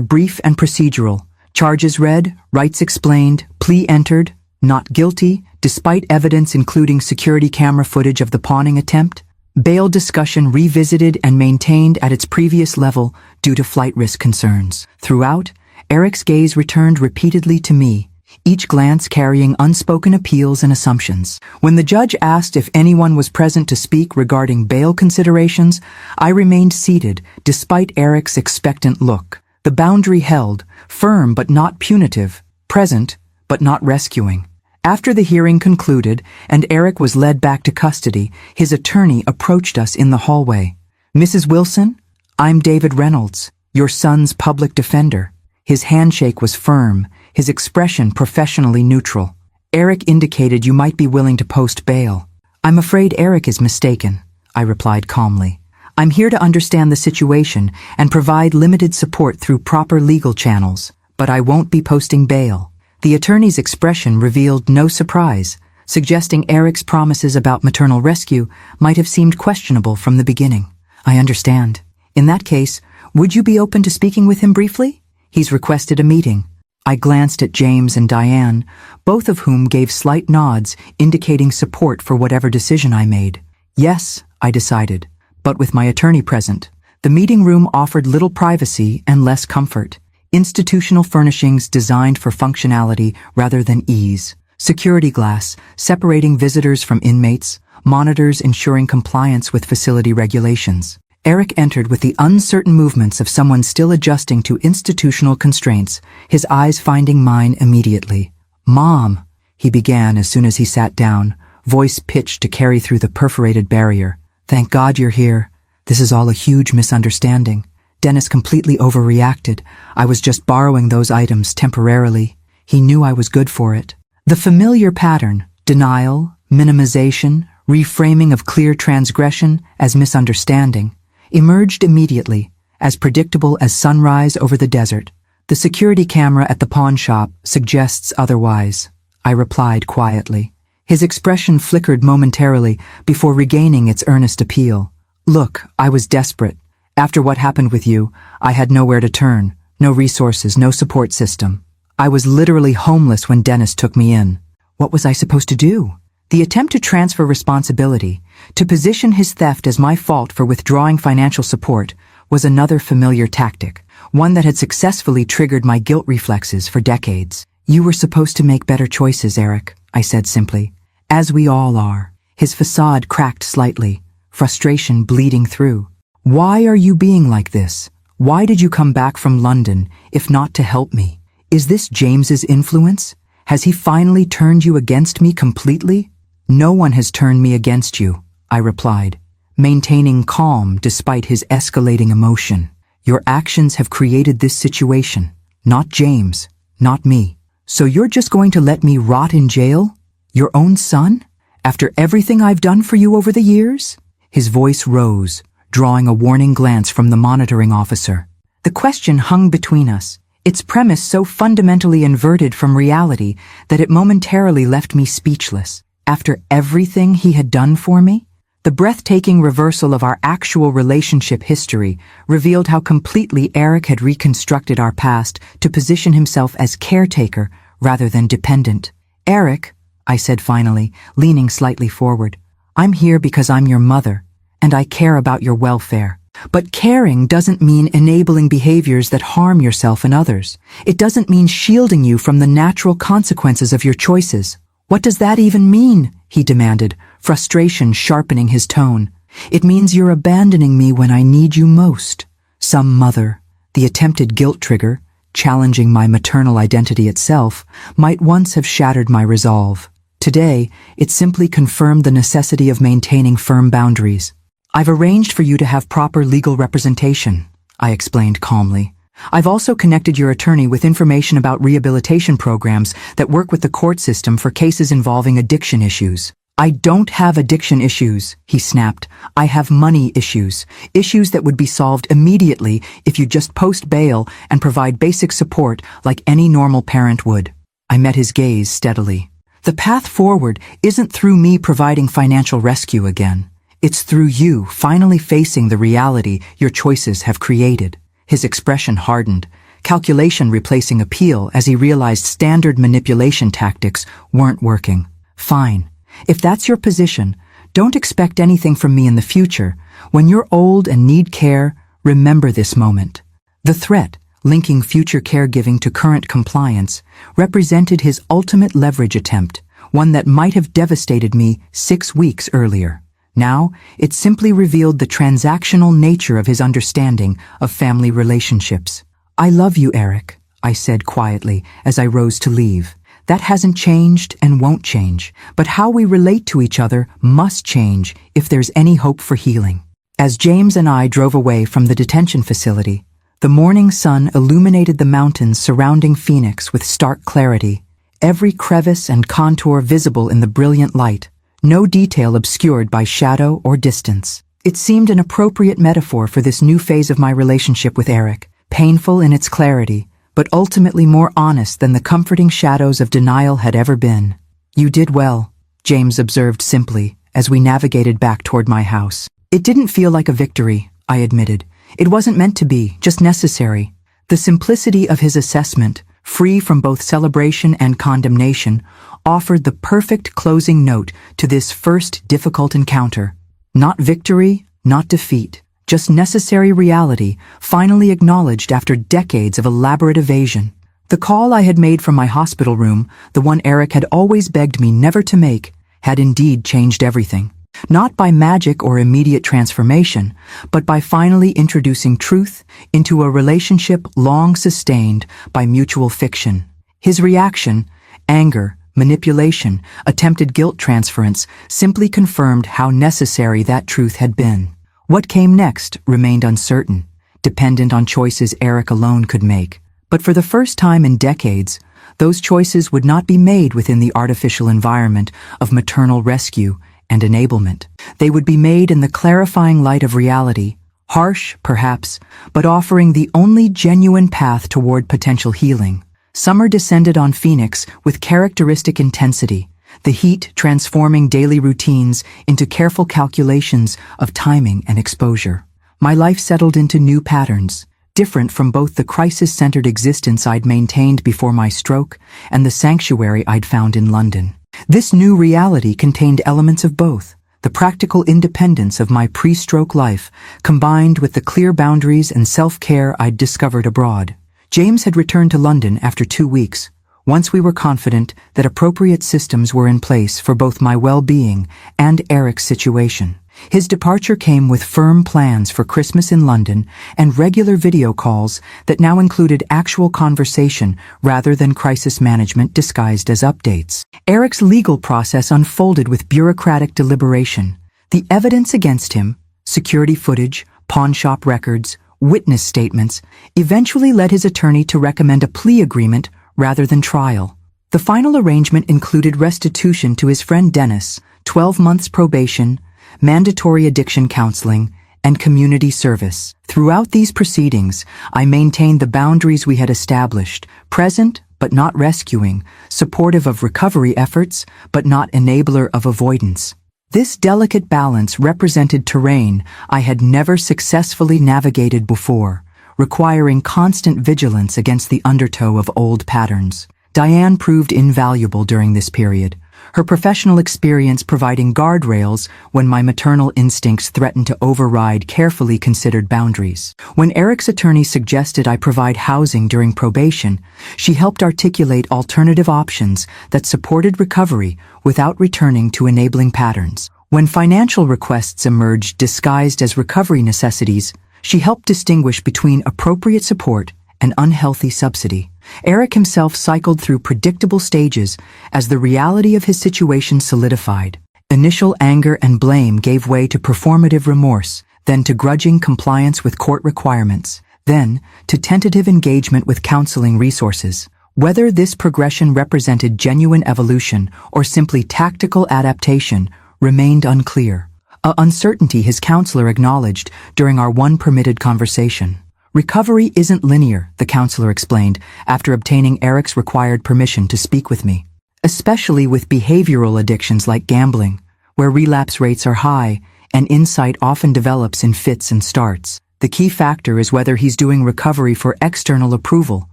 brief and procedural. Charges read, rights explained, plea entered, not guilty, despite evidence including security camera footage of the pawning attempt. Bail discussion revisited and maintained at its previous level due to flight risk concerns. Throughout, Eric's gaze returned repeatedly to me, each glance carrying unspoken appeals and assumptions. When the judge asked if anyone was present to speak regarding bail considerations, I remained seated despite Eric's expectant look. The boundary held, firm but not punitive, present but not rescuing. After the hearing concluded and Eric was led back to custody, his attorney approached us in the hallway. "Mrs. Wilson, I'm David Reynolds, your son's public defender." His handshake was firm, his expression professionally neutral. "Eric indicated you might be willing to post bail." "I'm afraid Eric is mistaken," I replied calmly. "I'm here to understand the situation and provide limited support through proper legal channels, but I won't be posting bail." The attorney's expression revealed no surprise, suggesting Eric's promises about maternal rescue might have seemed questionable from the beginning. "I understand. In that case, would you be open to speaking with him briefly? He's requested a meeting." I glanced at James and Diane, both of whom gave slight nods indicating support for whatever decision I made. Yes, I decided, but with my attorney present. The meeting room offered little privacy and less comfort. Institutional furnishings designed for functionality rather than ease. Security glass separating visitors from inmates, monitors ensuring compliance with facility regulations. Eric entered with the uncertain movements of someone still adjusting to institutional constraints, his eyes finding mine immediately. "Mom," he began as soon as he sat down, voice pitched to carry through the perforated barrier. "Thank God you're here. This is all a huge misunderstanding. Dennis completely overreacted. I was just borrowing those items temporarily. He knew I was good for it. The familiar pattern, denial, minimization, reframing of clear transgression as misunderstanding, emerged immediately, as predictable as sunrise over the desert. The security camera at the pawn shop suggests otherwise, I replied quietly. His expression flickered momentarily before regaining its earnest appeal. Look, I was desperate. After what happened with you, I had nowhere to turn, no resources, no support system. I was literally homeless when Dennis took me in. What was I supposed to do? The attempt to transfer responsibility, to position his theft as my fault for withdrawing financial support, was another familiar tactic, one that had successfully triggered my guilt reflexes for decades. You were supposed to make better choices, Eric, I said simply. As we all are. His facade cracked slightly, frustration bleeding through. Why are you being like this? Why did you come back from London, if not to help me? Is this James's influence? Has he finally turned you against me completely? No one has turned me against you, I replied, maintaining calm despite his escalating emotion. Your actions have created this situation, not James, not me. So you're just going to let me rot in jail? Your own son? After everything I've done for you over the years? His voice rose, drawing a warning glance from the monitoring officer. The question hung between us, its premise so fundamentally inverted from reality that it momentarily left me speechless. After everything he had done for me? The breathtaking reversal of our actual relationship history revealed how completely Eric had reconstructed our past to position himself as caretaker rather than dependent. Eric, I said finally, leaning slightly forward, I'm here because I'm your mother, and I care about your welfare. But caring doesn't mean enabling behaviors that harm yourself and others. It doesn't mean shielding you from the natural consequences of your choices. What does that even mean? He demanded, frustration sharpening his tone. It means you're abandoning me when I need you most. Some mother, the attempted guilt trigger, challenging my maternal identity itself, might once have shattered my resolve. Today, it simply confirmed the necessity of maintaining firm boundaries. I've arranged for you to have proper legal representation, I explained calmly. I've also connected your attorney with information about rehabilitation programs that work with the court system for cases involving addiction issues. I don't have addiction issues, he snapped. I have money issues. Issues that would be solved immediately if you just post bail and provide basic support like any normal parent would. I met his gaze steadily. The path forward isn't through me providing financial rescue again. It's through you finally facing the reality your choices have created. His expression hardened, calculation replacing appeal as he realized standard manipulation tactics weren't working. Fine. If that's your position, don't expect anything from me in the future. When you're old and need care, remember this moment. The threat, linking future caregiving to current compliance, represented his ultimate leverage attempt, one that might have devastated me 6 weeks earlier. Now, it simply revealed the transactional nature of his understanding of family relationships. I love you, Eric, I said quietly as I rose to leave. That hasn't changed and won't change, but how we relate to each other must change if there's any hope for healing. As James and I drove away from the detention facility, the morning sun illuminated the mountains surrounding Phoenix with stark clarity, every crevice and contour visible in the brilliant light, no detail obscured by shadow or distance. It seemed an appropriate metaphor for this new phase of my relationship with Eric, painful in its clarity, but ultimately more honest than the comforting shadows of denial had ever been. You did well, James observed simply, as we navigated back toward my house. It didn't feel like a victory, I admitted. It wasn't meant to be, just necessary. The simplicity of his assessment, free from both celebration and condemnation, offered the perfect closing note to this first difficult encounter. Not victory, not defeat, just necessary reality, finally acknowledged after decades of elaborate evasion. The call I had made from my hospital room, the one Eric had always begged me never to make, had indeed changed everything. Not by magic or immediate transformation, but by finally introducing truth into a relationship long sustained by mutual fiction. His reaction, anger, manipulation, attempted guilt transference, simply confirmed how necessary that truth had been. What came next remained uncertain, dependent on choices Eric alone could make. But for the first time in decades, those choices would not be made within the artificial environment of maternal rescue and enablement. They would be made in the clarifying light of reality, harsh, perhaps, but offering the only genuine path toward potential healing. Summer descended on Phoenix with characteristic intensity, the heat transforming daily routines into careful calculations of timing and exposure. My life settled into new patterns, different from both the crisis-centered existence I'd maintained before my stroke and the sanctuary I'd found in London. This new reality contained elements of both, the practical independence of my pre-stroke life, combined with the clear boundaries and self-care I'd discovered abroad. James had returned to London after 2 weeks, once we were confident that appropriate systems were in place for both my well-being and Eric's situation. His departure came with firm plans for Christmas in London and regular video calls that now included actual conversation rather than crisis management disguised as updates. Eric's legal process unfolded with bureaucratic deliberation. The evidence against him, security footage, pawnshop records, witness statements, eventually led his attorney to recommend a plea agreement rather than trial. The final arrangement included restitution to his friend Dennis, 12 months probation, mandatory addiction counseling, and community service. Throughout these proceedings, I maintained the boundaries we had established, present but not rescuing, supportive of recovery efforts but not enabler of avoidance. This delicate balance represented terrain I had never successfully navigated before, requiring constant vigilance against the undertow of old patterns. Diane proved invaluable during this period, her professional experience providing guardrails when my maternal instincts threatened to override carefully considered boundaries. When Eric's attorney suggested I provide housing during probation, she helped articulate alternative options that supported recovery without returning to enabling patterns. When financial requests emerged disguised as recovery necessities, she helped distinguish between appropriate support and unhealthy subsidy. Eric himself cycled through predictable stages as the reality of his situation solidified. Initial anger and blame gave way to performative remorse, then to grudging compliance with court requirements, then to tentative engagement with counseling resources. Whether this progression represented genuine evolution or simply tactical adaptation remained unclear, an uncertainty his counselor acknowledged during our one permitted conversation. Recovery isn't linear, the counselor explained, after obtaining Eric's required permission to speak with me. Especially with behavioral addictions like gambling, where relapse rates are high and insight often develops in fits and starts. The key factor is whether he's doing recovery for external approval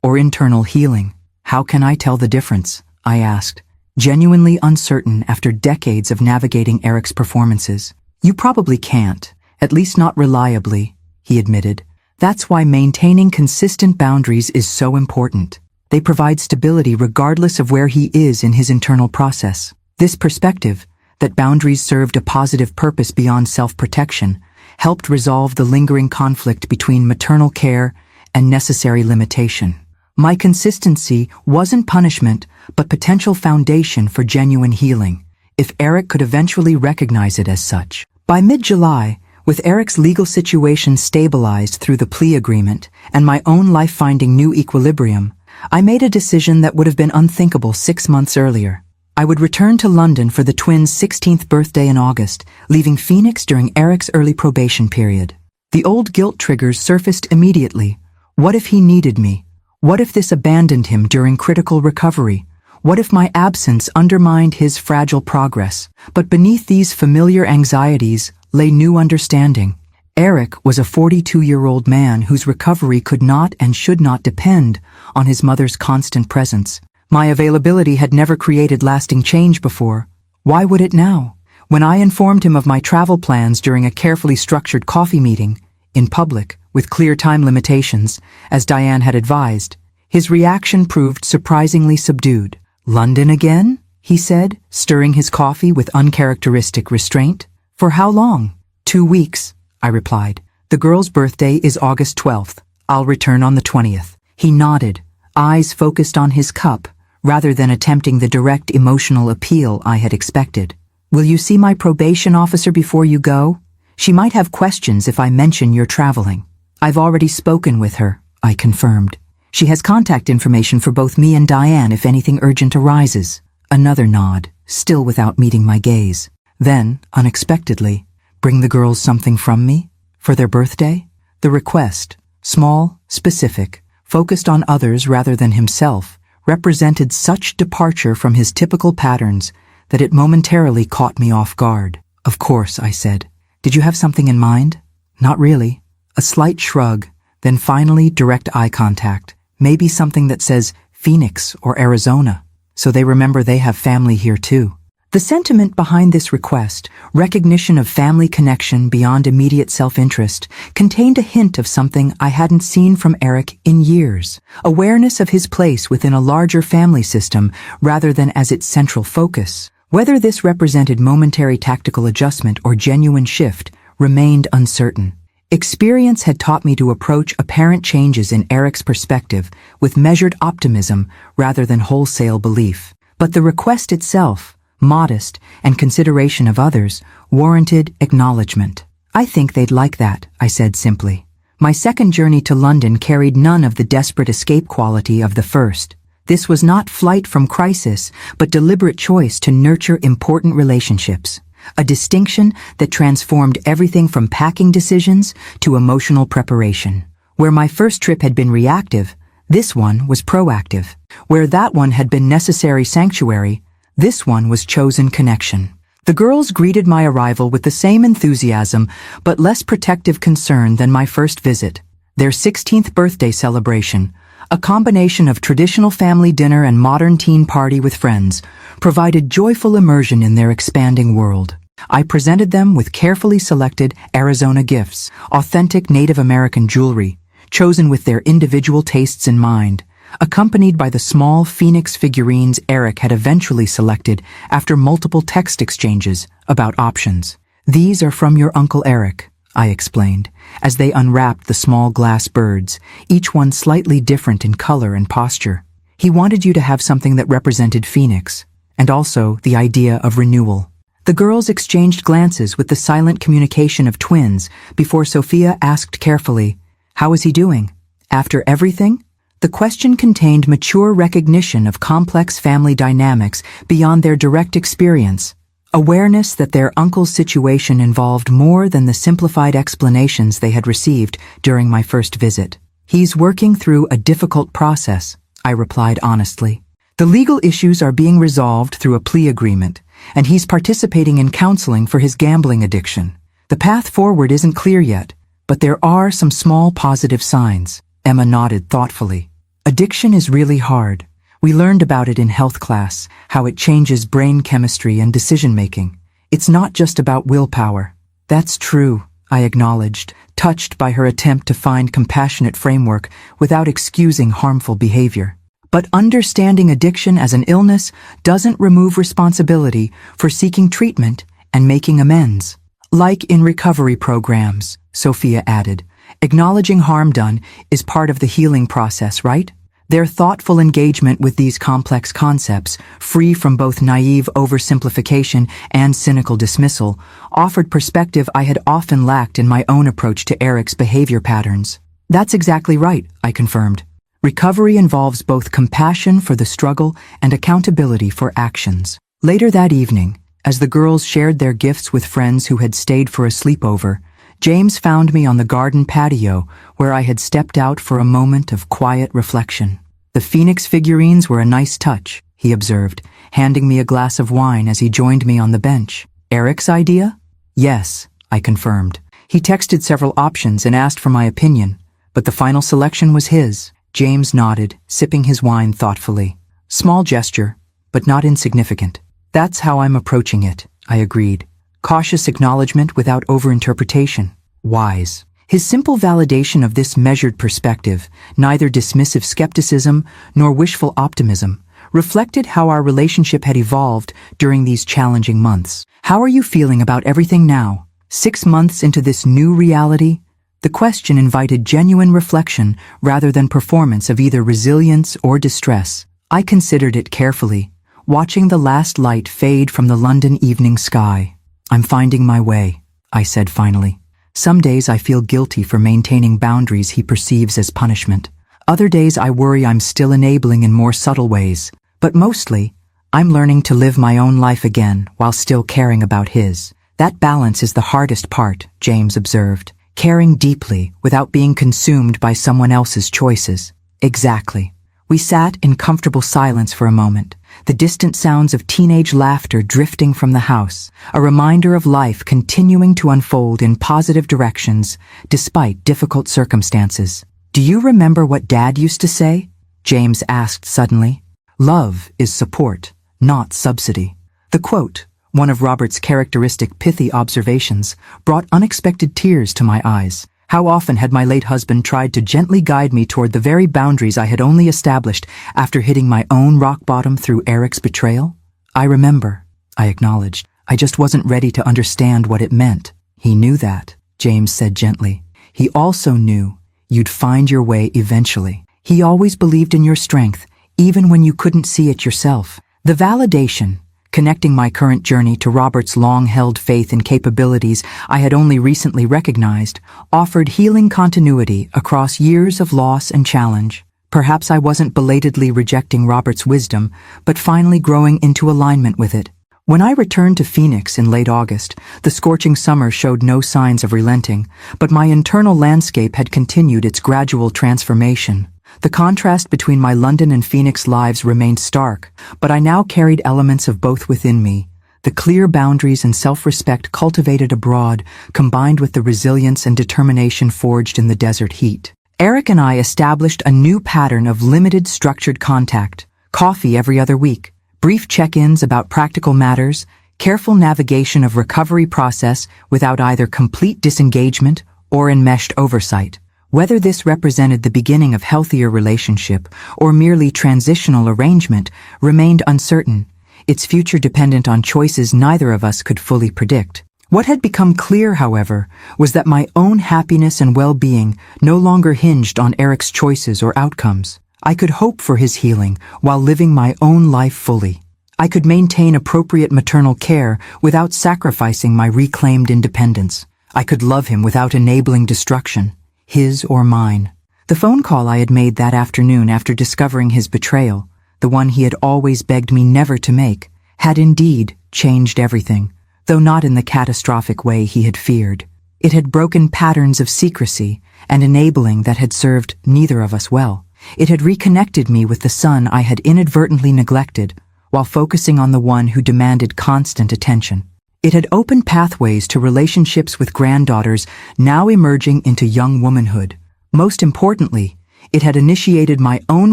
or internal healing. How can I tell the difference? I asked, genuinely uncertain after decades of navigating Eric's performances. You probably can't, at least not reliably, he admitted. That's why maintaining consistent boundaries is so important. They provide stability regardless of where he is in his internal process. This perspective, that boundaries served a positive purpose beyond self-protection, helped resolve the lingering conflict between maternal care and necessary limitation. My consistency wasn't punishment, but potential foundation for genuine healing, if Eric could eventually recognize it as such. By mid-July, with Eric's legal situation stabilized through the plea agreement and my own life finding new equilibrium, I made a decision that would have been unthinkable 6 months earlier. I would return to London for the twins' 16th birthday in August, leaving Phoenix during Eric's early probation period. The old guilt triggers surfaced immediately. What if he needed me? What if this abandoned him during critical recovery? What if my absence undermined his fragile progress? But beneath these familiar anxieties lay new understanding. Eric was a 42-year-old man whose recovery could not and should not depend on his mother's constant presence. My availability had never created lasting change before. Why would it now? When I informed him of my travel plans during a carefully structured coffee meeting, in public, with clear time limitations, as Diane had advised, his reaction proved surprisingly subdued. "London again?" he said, stirring his coffee with uncharacteristic restraint. "For how long?" 2 weeks, I replied. "The girl's birthday is August 12th. I'll return on the 20th. He nodded, eyes focused on his cup, rather than attempting the direct emotional appeal I had expected. "Will you see my probation officer before you go?" She might have questions if I mention you're traveling. I've already spoken with her, I confirmed. She has contact information for both me and Diane if anything urgent arises. Another nod, still without meeting my gaze. Then, unexpectedly, bring the girls something from me? For their birthday? The request, small, specific, focused on others rather than himself, represented such departure from his typical patterns that it momentarily caught me off guard. Of course, I said. Did you have something in mind? Not really. A slight shrug, then finally direct eye contact. Maybe something that says Phoenix or Arizona, so they remember they have family here too. The sentiment behind this request, recognition of family connection beyond immediate self-interest, contained a hint of something I hadn't seen from Eric in years. Awareness of his place within a larger family system rather than as its central focus. Whether this represented momentary tactical adjustment or genuine shift remained uncertain. Experience had taught me to approach apparent changes in Eric's perspective with measured optimism rather than wholesale belief. But the request itself, modest, and consideration of others, warranted acknowledgement. I think they'd like that, I said simply. My second journey to London carried none of the desperate escape quality of the first. This was not flight from crisis, but deliberate choice to nurture important relationships. A distinction that transformed everything from packing decisions to emotional preparation. Where my first trip had been reactive, this one was proactive. Where that one had been necessary sanctuary, this one was chosen connection. The girls greeted my arrival with the same enthusiasm, but less protective concern than my first visit. Their 16th birthday celebration, a combination of traditional family dinner and modern teen party with friends, provided joyful immersion in their expanding world. I presented them with carefully selected Arizona gifts, authentic Native American jewelry, chosen with their individual tastes in mind, accompanied by the small Phoenix figurines Eric had eventually selected after multiple text exchanges about options. These are from your Uncle Eric, I explained, as they unwrapped the small glass birds, each one slightly different in color and posture. He wanted you to have something that represented Phoenix, and also the idea of renewal. The girls exchanged glances with the silent communication of twins before Sophia asked carefully, "How is he doing? After everything?" The question contained mature recognition of complex family dynamics beyond their direct experience, awareness that their uncle's situation involved more than the simplified explanations they had received during my first visit. "He's working through a difficult process," I replied honestly. "The legal issues are being resolved through a plea agreement, and he's participating in counseling for his gambling addiction. The path forward isn't clear yet, but there are some small positive signs." Emma nodded thoughtfully. "Addiction is really hard. We learned about it in health class, how it changes brain chemistry and decision-making. It's not just about willpower." "That's true," I acknowledged, touched by her attempt to find compassionate framework without excusing harmful behavior. But understanding addiction as an illness doesn't remove responsibility for seeking treatment and making amends. "Like in recovery programs," Sophia added, "acknowledging harm done is part of the healing process, right?" Their thoughtful engagement with these complex concepts, free from both naive oversimplification and cynical dismissal, offered perspective I had often lacked in my own approach to Eric's behavior patterns. "That's exactly right," I confirmed. "Recovery involves both compassion for the struggle and accountability for actions." Later that evening, as the girls shared their gifts with friends who had stayed for a sleepover, James found me on the garden patio where I had stepped out for a moment of quiet reflection. "The Phoenix figurines were a nice touch," he observed, handing me a glass of wine as he joined me on the bench. "Eric's idea?" "Yes," I confirmed. He texted several options and asked for my opinion, but the final selection was his. James nodded, sipping his wine thoughtfully. "Small gesture, but not insignificant." "That's how I'm approaching it," I agreed. Cautious acknowledgement without overinterpretation. Wise. His simple validation of this measured perspective, neither dismissive skepticism nor wishful optimism, reflected how our relationship had evolved during these challenging months. "How are you feeling about everything now? 6 months into this new reality?" The question invited genuine reflection rather than performance of either resilience or distress. I considered it carefully, watching the last light fade from the London evening sky. "I'm finding my way," I said finally. Some days I feel guilty for maintaining boundaries he perceives as punishment. Other days I worry I'm still enabling in more subtle ways. But mostly, I'm learning to live my own life again while still caring about his. That balance is the hardest part, James observed. Caring deeply without being consumed by someone else's choices. Exactly. We sat in comfortable silence for a moment, the distant sounds of teenage laughter drifting from the house, a reminder of life continuing to unfold in positive directions despite difficult circumstances. "Do you remember what Dad used to say?" James asked suddenly. "Love is support, not subsidy." The quote, one of Robert's characteristic pithy observations, brought unexpected tears to my eyes. How often had my late husband tried to gently guide me toward the very boundaries I had only established after hitting my own rock bottom through Eric's betrayal? "I remember," I acknowledged. "I just wasn't ready to understand what it meant." "He knew that," James said gently. "He also knew you'd find your way eventually. He always believed in your strength, even when you couldn't see it yourself." The validation, connecting my current journey to Robert's long-held faith in capabilities I had only recently recognized, offered healing continuity across years of loss and challenge. Perhaps I wasn't belatedly rejecting Robert's wisdom, but finally growing into alignment with it. When I returned to Phoenix in late August, the scorching summer showed no signs of relenting, but my internal landscape had continued its gradual transformation. The contrast between my London and Phoenix lives remained stark, but I now carried elements of both within me. The clear boundaries and self-respect cultivated abroad, combined with the resilience and determination forged in the desert heat. Eric and I established a new pattern of limited structured contact, coffee every other week, brief check-ins about practical matters, careful navigation of recovery process without either complete disengagement or enmeshed oversight. Whether this represented the beginning of healthier relationship or merely transitional arrangement remained uncertain, its future dependent on choices neither of us could fully predict. What had become clear, however, was that my own happiness and well-being no longer hinged on Eric's choices or outcomes. I could hope for his healing while living my own life fully. I could maintain appropriate maternal care without sacrificing my reclaimed independence. I could love him without enabling destruction, his or mine. The phone call I had made that afternoon after discovering his betrayal, the one he had always begged me never to make, had indeed changed everything, though not in the catastrophic way he had feared. It had broken patterns of secrecy and enabling that had served neither of us well. It had reconnected me with the son I had inadvertently neglected, while focusing on the one who demanded constant attention. It had opened pathways to relationships with granddaughters now emerging into young womanhood. Most importantly, it had initiated my own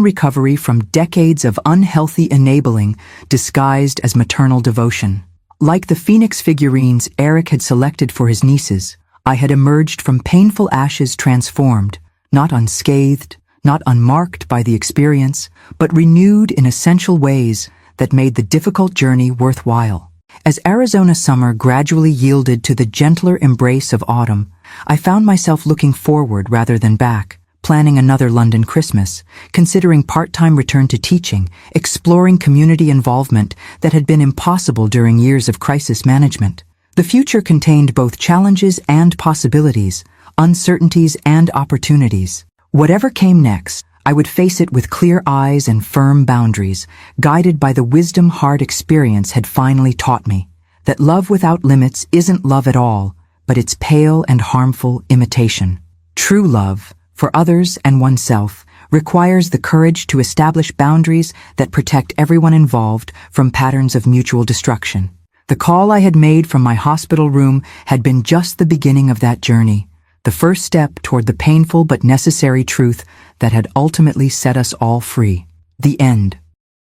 recovery from decades of unhealthy enabling disguised as maternal devotion. Like the phoenix figurines Eric had selected for his nieces, I had emerged from painful ashes transformed, not unscathed, not unmarked by the experience, but renewed in essential ways that made the difficult journey worthwhile. As Arizona summer gradually yielded to the gentler embrace of autumn, I found myself looking forward rather than back, planning another London Christmas, considering part-time return to teaching, exploring community involvement that had been impossible during years of crisis management. The future contained both challenges and possibilities, uncertainties and opportunities. Whatever came next, I would face it with clear eyes and firm boundaries, guided by the wisdom hard experience had finally taught me, that love without limits isn't love at all, but its pale and harmful imitation. True love, for others and oneself, requires the courage to establish boundaries that protect everyone involved from patterns of mutual destruction. The call I had made from my hospital room had been just the beginning of that journey, the first step toward the painful but necessary truth that had ultimately set us all free. The end.